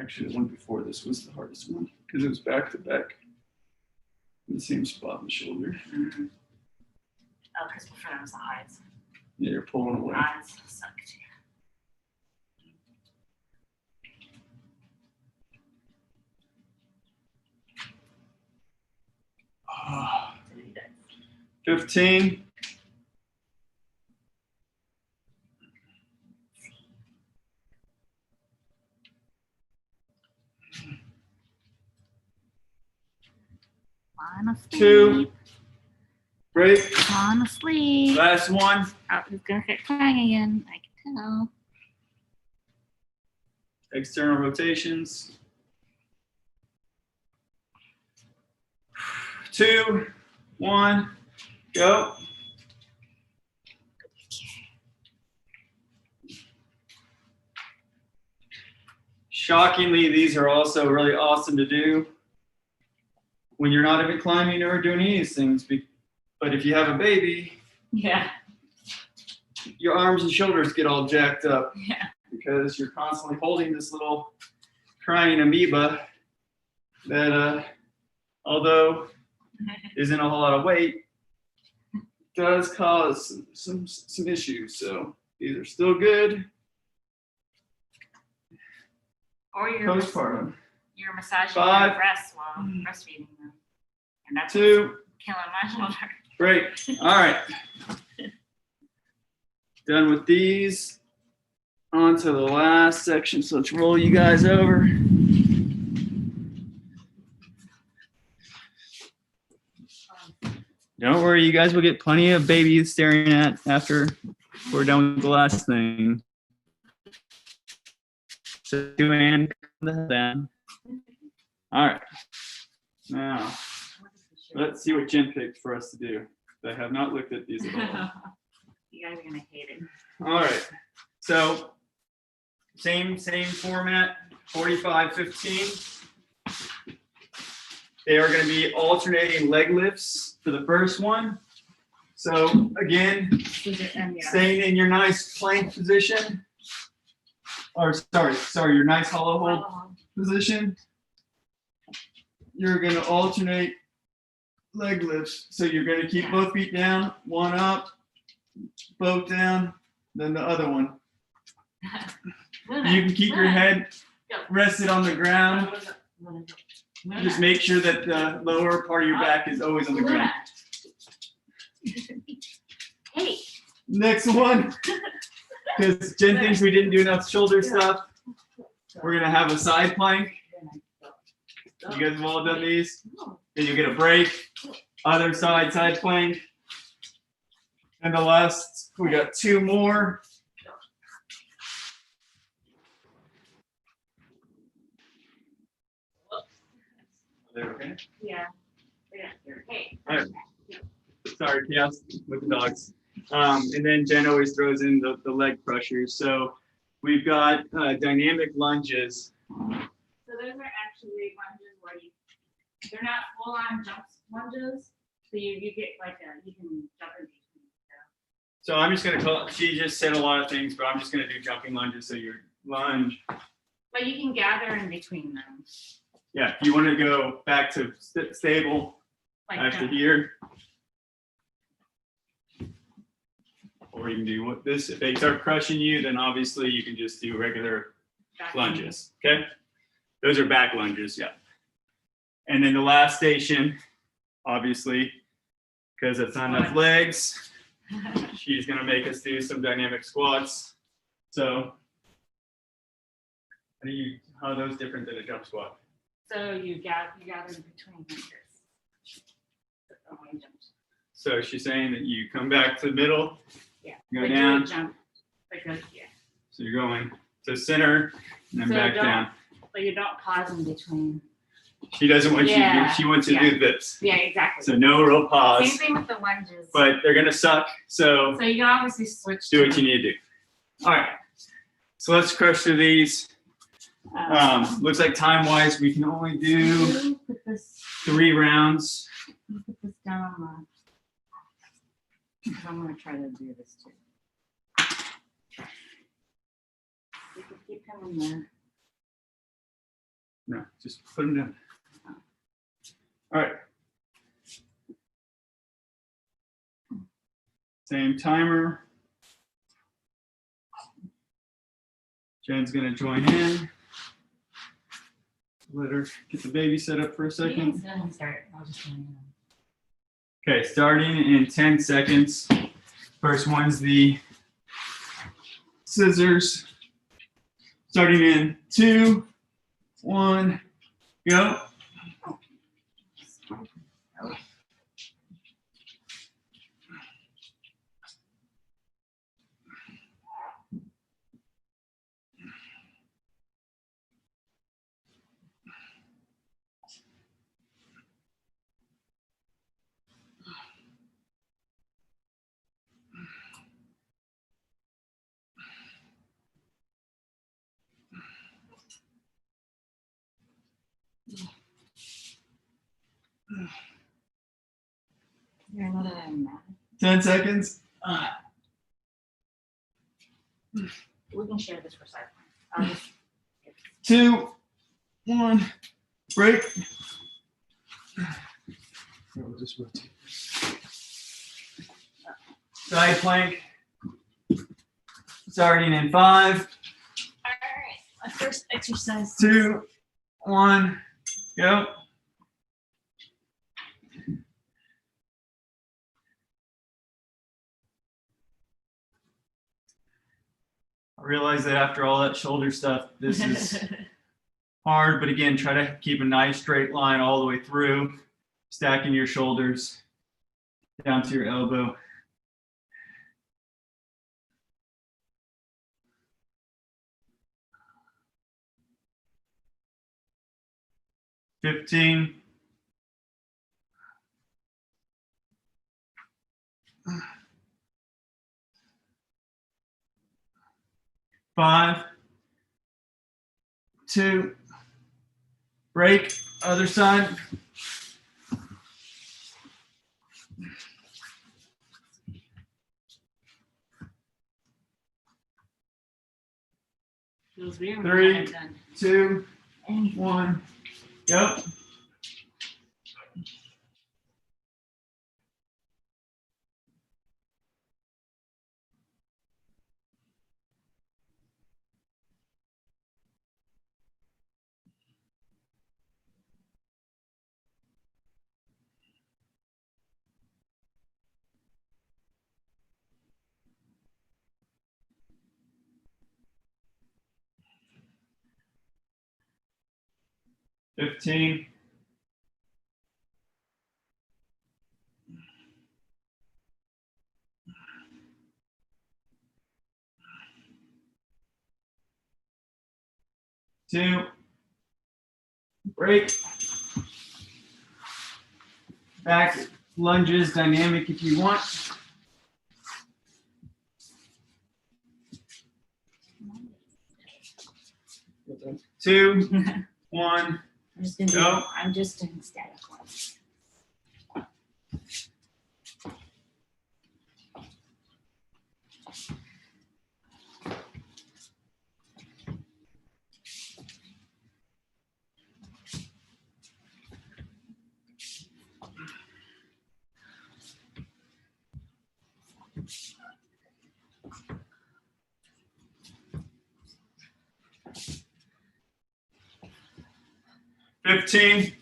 Actually, the one before this was the hardest one because it was back to back. In the same spot in the shoulder. Mm-hmm. Oh, because before that was the eyes. Yeah, you're pulling away. Eyes suck too. Ah, 15. Wanna sleep. 2. Break. Wanna sleep. Last one. Oh, he's gonna start crying again. I can tell. External rotations. 2, 1, go. Shockingly, these are also really awesome to do when you're not even climbing or doing any of these things. But if you have a baby, Yeah. your arms and shoulders get all jacked up Yeah. because you're constantly holding this little crying amoeba that, although isn't a whole lot of weight, does cause some issues. So these are still good. Or Postpartum. you're massaging 5. your breasts while breastfeeding them. And that's 2. killing my shoulder. Great. All right. Done with these. On to the last section. So let's roll you guys over. Don't worry, you guys will get plenty of babies staring at after we're done with the last thing. So, and the head down. All right. Now, let's see what Jen picked for us to do. I have not looked at these at all. You guys are gonna hate it. All right. So, same format, 45-15. They are going to be alternating leg lifts for the first one. So again, staying in your nice plank position, or sorry, your nice hollow hold position. You're going to alternate leg lifts. So you're going to keep both feet down, one up, both down, then the other one. You can keep your head rested on the ground. Just make sure that the lower part of your back is always on the ground. Hey. Next one, because Jen thinks we didn't do enough shoulder stuff. We're gonna have a side plank. You guys have all done these. Then you get a break. Other side plank. And the last, we got 2 more. Okay. Yeah. Hey. All right. Sorry, chaos with the dogs. And then Jen always throws in the leg crushers. So we've got dynamic lunges. So those are actually lunges where they're not full on jump lunges. So you get like you can jump in between. So I'm just gonna call. She just said a lot of things, but I'm just gonna do jumping lunges. So your lunge. But you can gather in between them. Yeah, if you want to go back to stable Like after here. Or you can do what this. If they start crushing you, then obviously you can just do regular lunges. Okay, those are back lunges. Yeah. And then the last station, obviously, because it's not enough legs, she's gonna make us do some dynamic squats. So, how are those different than a jump squat? So you gather in between like this. So she's saying that you come back to the middle. Yeah. Go But down. do a jump. Like go here. So you're going to center and then So back down. But you don't pause in between. She doesn't want you to do, Yeah, she wants you to do this. Yeah, exactly. So no real pause, Same thing with the lunges. but they're gonna suck. So So you can obviously switch. do what you need to do. All right. So let's crush through these. Looks like time-wise, we can only do Put this, 3 rounds. put this down on the. Because I'm gonna try to do this too. You can keep coming there. No, just put them down. All right. Same timer. Jen's gonna join in. Let her get the baby set up for a You second. can go ahead and start. I'll just join in. Okay, starting in 10 seconds. First one's the scissors. Starting in 2, 1, go. You're another one. 10 seconds. We can share this for side. I'll just 2, 1, break. We'll just rotate. Side plank. Starting in 5, All right, my first exercise. 2, 1, go. I realize that after all that shoulder stuff, this is hard, but again, try to keep a nice straight line all the way through, stacking your shoulders down to your elbow. $15. 5, 2, break, other side. feels weird. 3, 2, 1, go. $15. 2, break. Back lunges, dynamic if you want. 2, 1, I'm just gonna go. I'm just doing static ones. $15.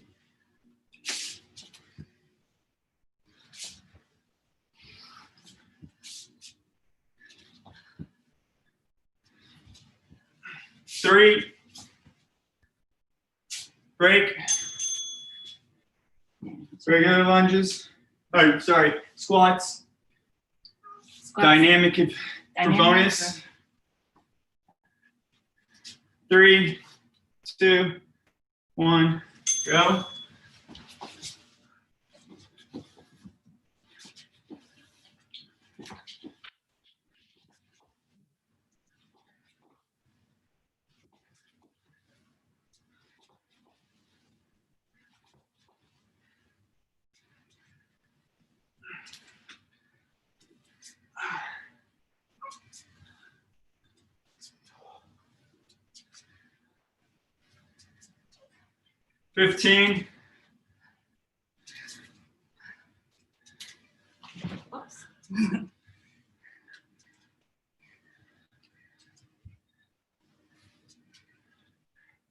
3, break, regular lunges. Oh, sorry, squats. Dynamic for bonus. 3, 2, 1, Go. $15. Whoops.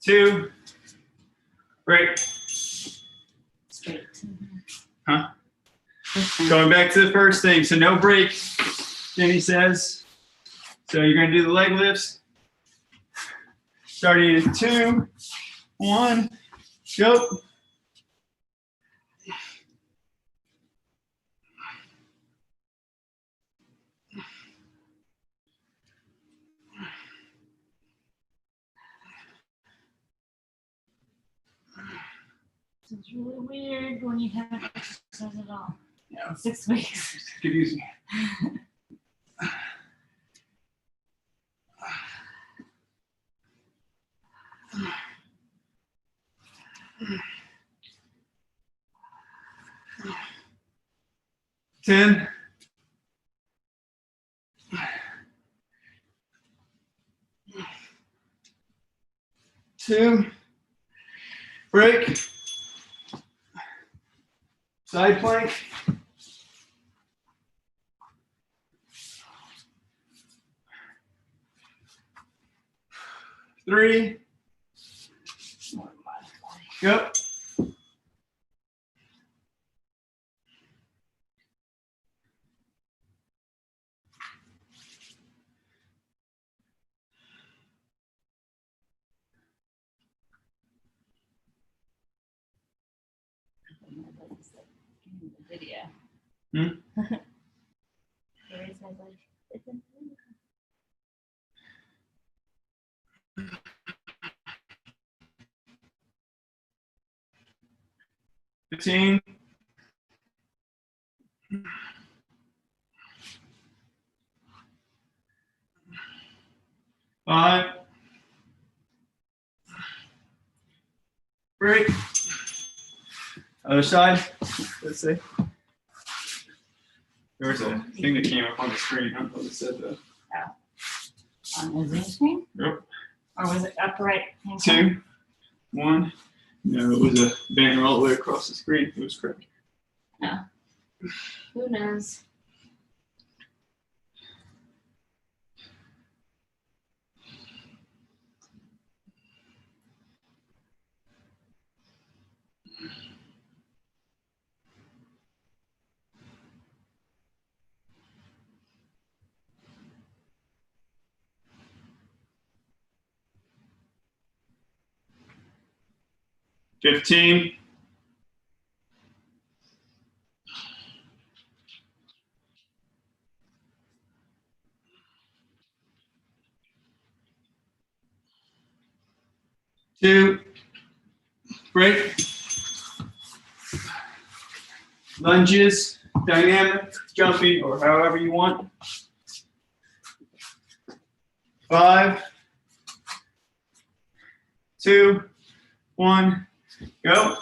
2. Break. Straight. Huh? Going back to the first thing. So no break, Jenny says. So you're going to do the leg lifts. Starting in 2, 1, go. It's really weird when you haven't exercised at all. Yeah. 6 weeks. Get easy. Ten. 2. Break. Side plank. 3. Go. Video. Hmm? Raise my leg. It's in- 15. 5. Break. Other side. Let's see. There was a thing that came up on the screen. I don't know what it said though. On the Zoom screen? Yep. Or was it upright? hand side? 2, 1. No, it was a banner all the way across the screen. It was correct. Who knows? $15. 2. Break. Lunges, dynamic, jumping, or however you want. 5, 2, 1, go.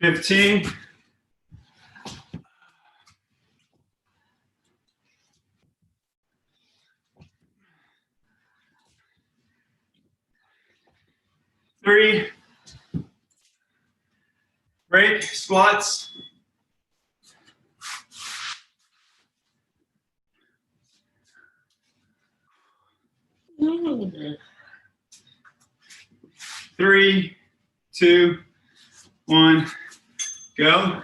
$15. 3. Break, squats. 3, 2, 1, Go.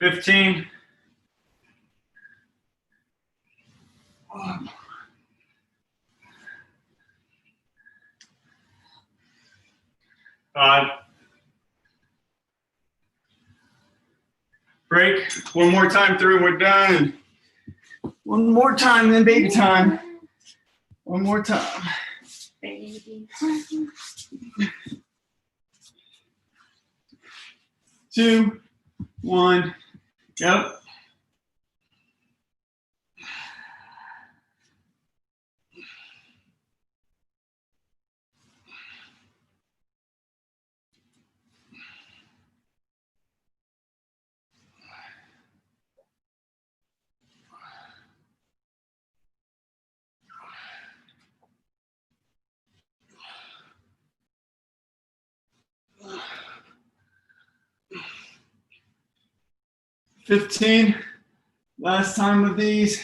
$15. Five. Break. One more time through. We're done. One more time, then baby time. One more time. Baby. 2, 1, go. $15. Last time with these.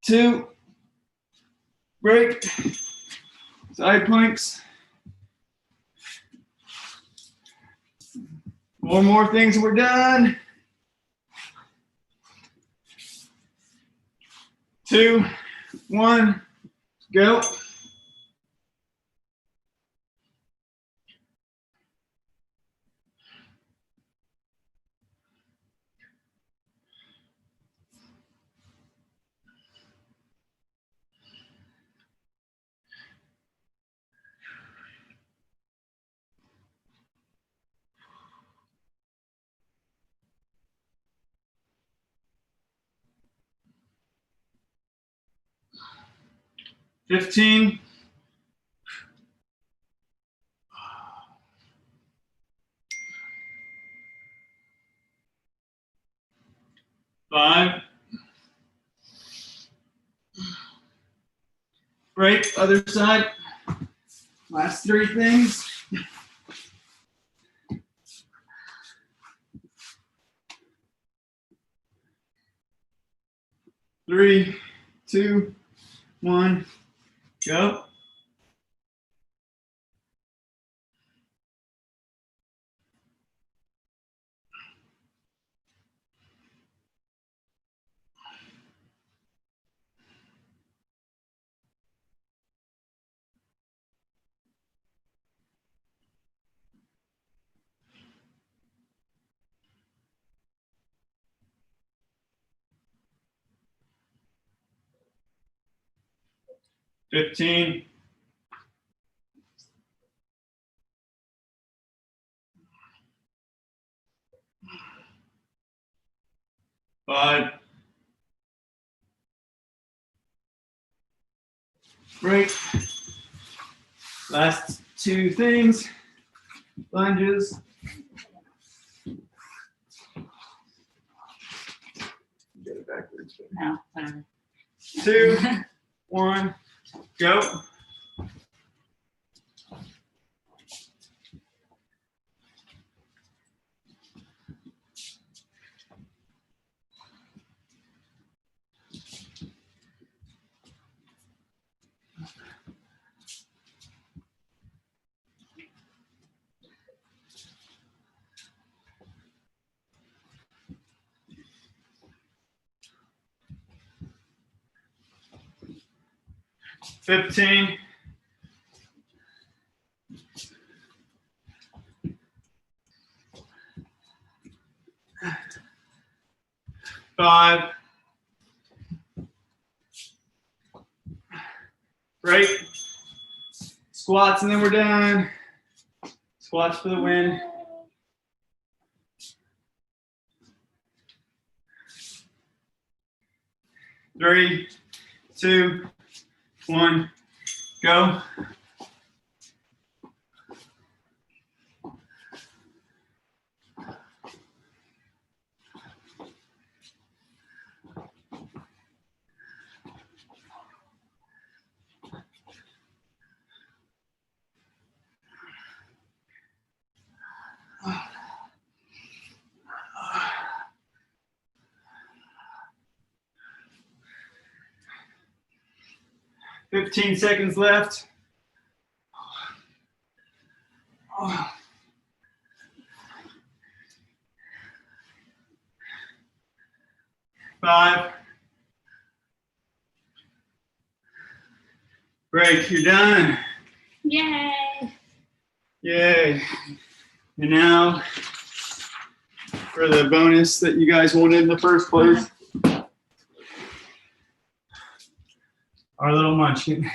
Two. Break. Side planks. Four more things, we're done. 2, 1, go. $15. 5. Break, other side. Last 3 things. 3, 2, 1, go. $15. 5. Break. Last 2 things. Lunges. Get it backwards. No, whatever. 2, 1, go. $15. 5. Break. Squats and then we're done. Squats for the win. Three, 2, 1, Go. Fifteen seconds left. 5. Break, you're done. Yay! Yay. And now for the bonus that you guys wanted in the first place. Our little munchkin.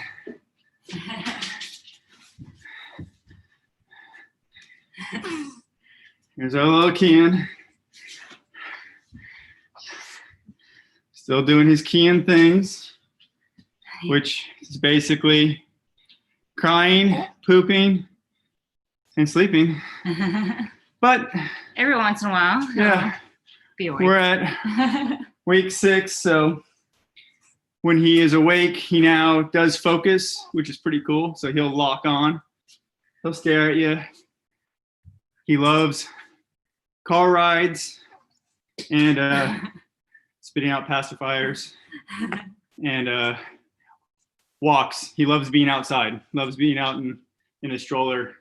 Here's our little Ken. Still doing his Ken things, which is basically crying, pooping, and sleeping. But Every once in a while. yeah, Be awake. we're at week 6, so when he is awake, he now does focus, which is pretty cool. So he'll lock on. He'll stare at you. He loves car rides and spitting out pacifiers and walks. He loves being outside, loves being out in a stroller.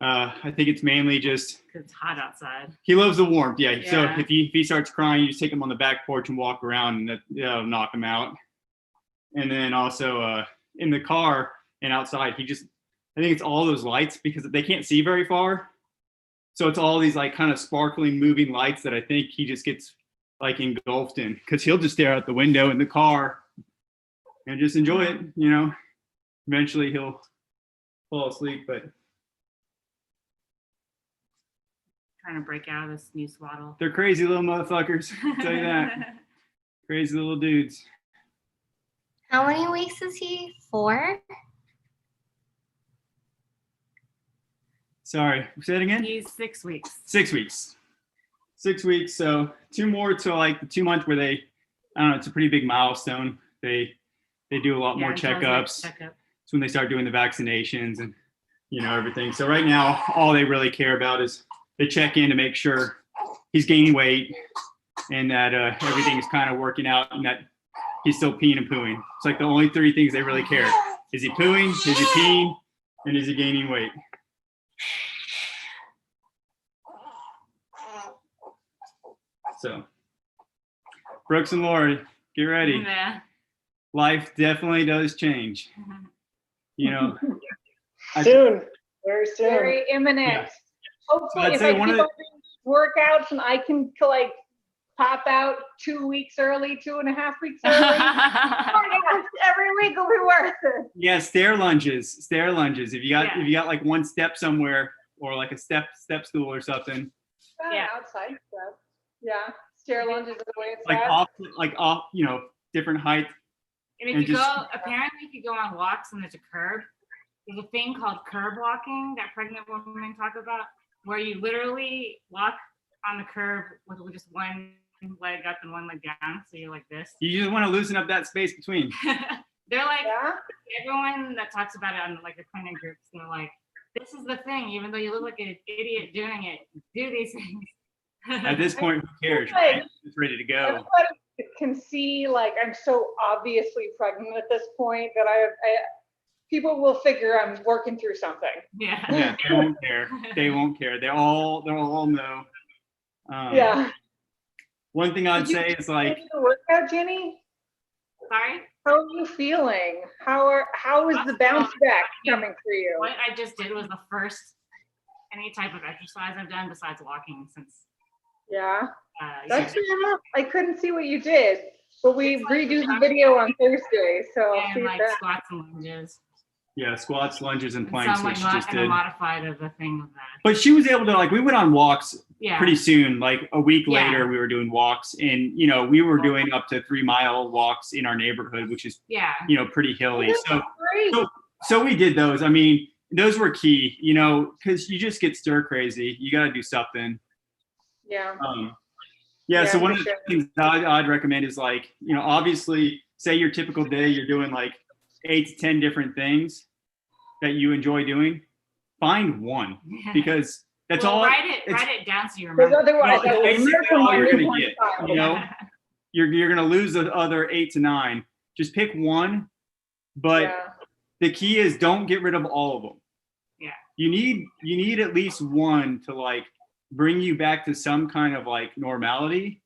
I think it's mainly just It's hot outside. he loves the warmth. Yeah. So Yeah. if he starts crying, you just take him on the back porch and walk around, and that'll knock him out. And then also in the car and outside, I think it's all those lights because they can't see very far. So it's all these like kind of sparkling moving lights that I think he just gets like engulfed in, because he'll just stare out the window in the car and just enjoy it, you know. Eventually he'll fall asleep, but Trying to break out of this new swaddle. they're crazy little motherfuckers, I'll tell you that. Crazy little dudes. How many weeks is he? 4? Sorry, say it again. He's 6 weeks. 6 weeks. 6 weeks. So 2 more to like the 2 months where I don't know, it's a pretty big milestone. They do a lot more until his checkups. next checkup. It's when they start doing the vaccinations and, you know, everything. So right now, all they really care about is they check in to make sure he's gaining weight and that everything's kind of working out and that he's still peeing and pooing. It's like the only 3 things they really care. Is he pooing? Is he peeing? And is he gaining weight? So, Brooks and Lori, get ready. Yeah. Life definitely does change. You know, Soon, very soon. Very imminent. Yeah. Hopefully, I'd if say I keep one on of doing the- workouts and I can like pop out 2 weeks early, 2.5 weeks early. Workouts every week will be worth it. Yeah, stair lunges. If you got Yeah. if you got like one step somewhere or like a step stool or something, Yeah. Outside stuff. Yeah. Stair lunges are the way it's like off, you know, different height. And if And you just- go, apparently if you go on walks and there's a curb, there's a thing called curb walking that pregnant women talk about, where you literally walk on the curb with just one leg up and one leg down. So you're like this. You just want to loosen up that space between. They're like, Yeah. everyone that talks about it on like the pregnant groups, they're like, this is the thing, even though you look like an idiot doing it, do these things. At this point, who cares? Right. Right? It's ready to go. Everybody can see, like, I'm so obviously pregnant at this point that I people will figure I'm working through something. Yeah. Yeah, they won't care. They won't care. They'll all know. Yeah. One thing I'd Did you say is like, do the workout, Jenny? Sorry? How are you feeling? How is the bounce back coming for you? What I just did was the first any type of exercise I've done besides walking since Yeah. yeah. I couldn't see what you did, but we redo the video on Thursday, so I'll see and like that. squats and lunges. yeah, squats, lunges, and And planks, some which like she just and a did. modified of the thing of that. But she was able to, like, we went on walks Yeah. pretty soon, like a week Yeah. later we were doing walks, and you know, we were doing up to 3-mile walks in our neighborhood, which is, Yeah. you know, pretty hilly. So Great. So we did those. I mean, those were key, you know, because you just get stir crazy. You got to do something. Yeah. Yeah, so Yeah, one for of the sure. things that I'd recommend is like, you know, obviously, say your typical day, you're doing like 8 to 10 different things that you enjoy doing. Find one because that's Well, all. write it's- it down so you Because remember. otherwise, No, I will it's basically murder all my you're gonna newborn get, child. you know? You're gonna lose the other 8 to 9. Just pick one, but Yeah. the key is don't get rid of all of them. Yeah. You need at least one to like bring you back to some kind of like normality,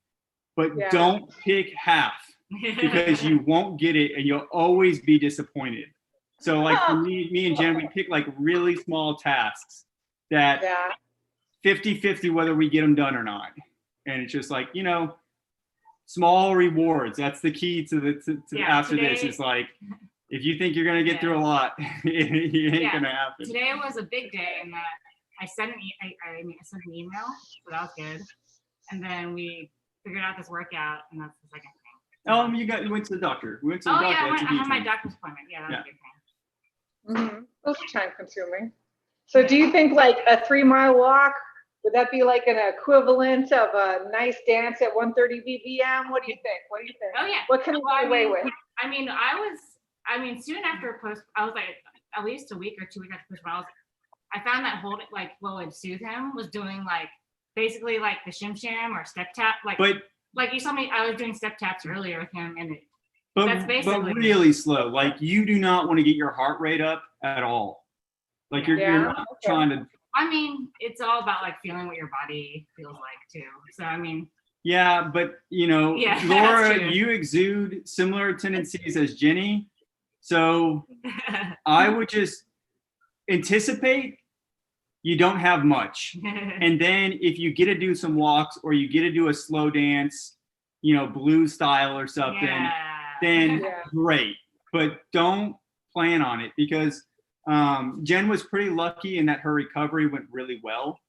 but Yeah. don't pick half because you won't get it and you'll always be disappointed. So like for me and Jen, we pick like really small tasks that Yeah. 50-50 whether we get them done or not. And it's just like, you know, small rewards. That's the key to Yeah, after today- this. It's like if you think you're gonna get Yeah. through a lot, it ain't Yeah. gonna happen. Today was a big day in that I sent I sent an email, so that was good. And then we figured out this workout, and that's the second thing. You went to the doctor. We went to the Oh doctor. yeah, That's a I huge had my one. doctor's appointment. Yeah, that was Yeah. a good thing. Those are time consuming. So do you think like a 3-mile walk, would that be like an equivalent of a nice dance at 1:30 BPM? What do you think? Oh yeah. What can we Well, get away with? I mean, soon after post, I was like at least a week or 2 weeks after post, I found that holding like what would soothe him was doing like basically like the shim sham or step tap, like you saw me. I was doing step taps earlier with him, and that's But basically really slow. Like you do not want to get your heart rate up at all. Like you're Yeah, not okay. trying to. I mean, it's all about like feeling what your body feels like too. So I mean, Yeah, but you know, Yeah, that's Laura, true. you exude similar tendencies as Ginny. So I would just anticipate you don't have much. And then if you get to do some walks or you get to do a slow dance, you know, blues style or something, Yeah. then Yeah. great. But don't plan on it because Jen was pretty lucky in that her recovery went really well.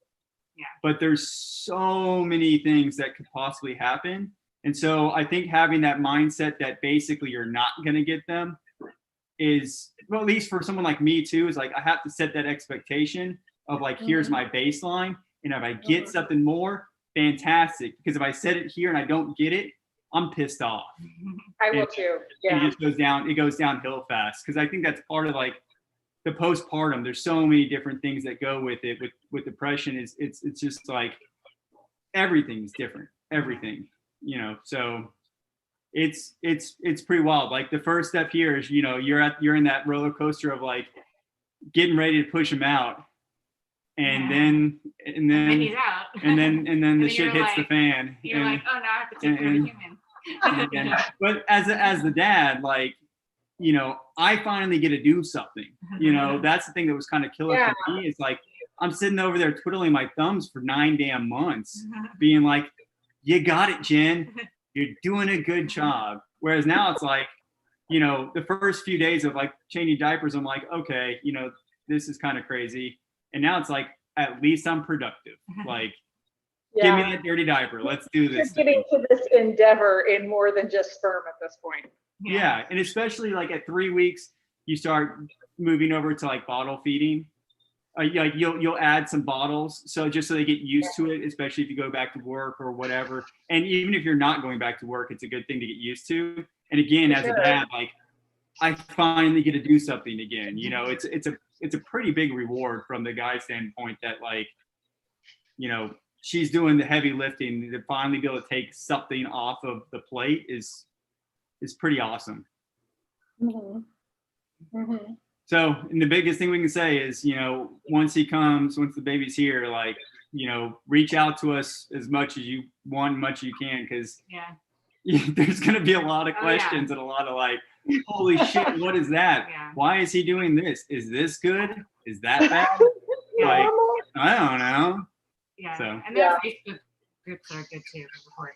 Yeah. But there's so many things that could possibly happen. And so I think having that mindset that basically you're not going to get them is, well, at least for someone like me too, is like I have to set that expectation of like, here's my baseline. And if I get something more, fantastic. Because if I set it here and I don't get it, I'm pissed off. I will too. Yeah. It just goes downhill fast. Because I think that's part of like the postpartum. There's so many different things that go with it. With depression, it's just like everything's different. Everything, you know. So it's pretty wild. Like the first step here is, you know, you're in that roller coaster of like getting ready to push him out. And then he's out. and then the then shit you're hits the like- fan. You're and, like, oh no, I have to take care of the human. but as the dad, like, you know, I finally get to do something. You know, that's the thing that was kind of killer for me. It's like I'm sitting over there twiddling my thumbs for 9 damn months, being like, "You got it, Jen. You're doing a good job." Whereas now it's like, you know, the first few days of like changing diapers, I'm like, okay, you know, this is kind of crazy. And now it's like, at least I'm productive. Like, give me that dirty diaper. Let's do You're this. getting to this endeavor in more than just sperm at this point. Yeah. And especially like at 3 weeks, you start moving over to like bottle feeding. Like you'll add some bottles. So just so they get used to it, especially if you go back to work or whatever. And even if you're not going back to work, it's a good thing to get used to. And again, as a dad, like I finally get to do something again. You know, it's a pretty big reward from the guy's standpoint that like, you know, she's doing the heavy lifting. To finally be able to take something off of the plate is pretty awesome. So, and the biggest thing we can say is, you know, once the baby's here, like, you know, reach out to us as much as you want, much as you can, because there's going to be a lot of questions and a lot of like, holy shit, what is that? Why is he doing this? Is this good? Is that bad? Like, I don't know. Yeah. So. And their Facebook groups are good too for support.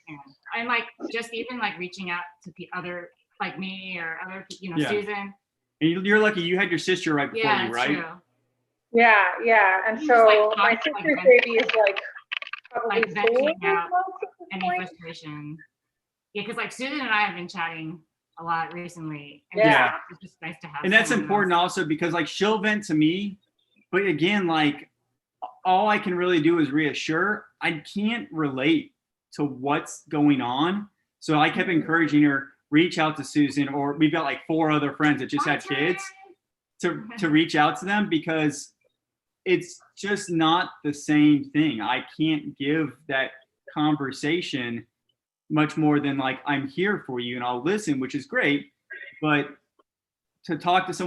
And like just even like reaching out to other like me or other, you know, Susan. And you're lucky you had your sister right before you, right? True. Yeah. And Just, so like, my talk, sister's like, baby is like probably venting 4 out months at this any point. frustration. Yeah, because like Susan and I have been chatting a lot recently. Yeah. It's just nice to have. And that's someone important else. also because like she'll vent to me, but again, like all I can really do is reassure. I can't relate to what's going on. So I kept encouraging her, reach out to Susan, or we've got like 4 other friends that just had kids to reach out to them because it's just not the same thing. I can't give that conversation much more than like, I'm here for you and I'll listen, which is great. But to talk to someone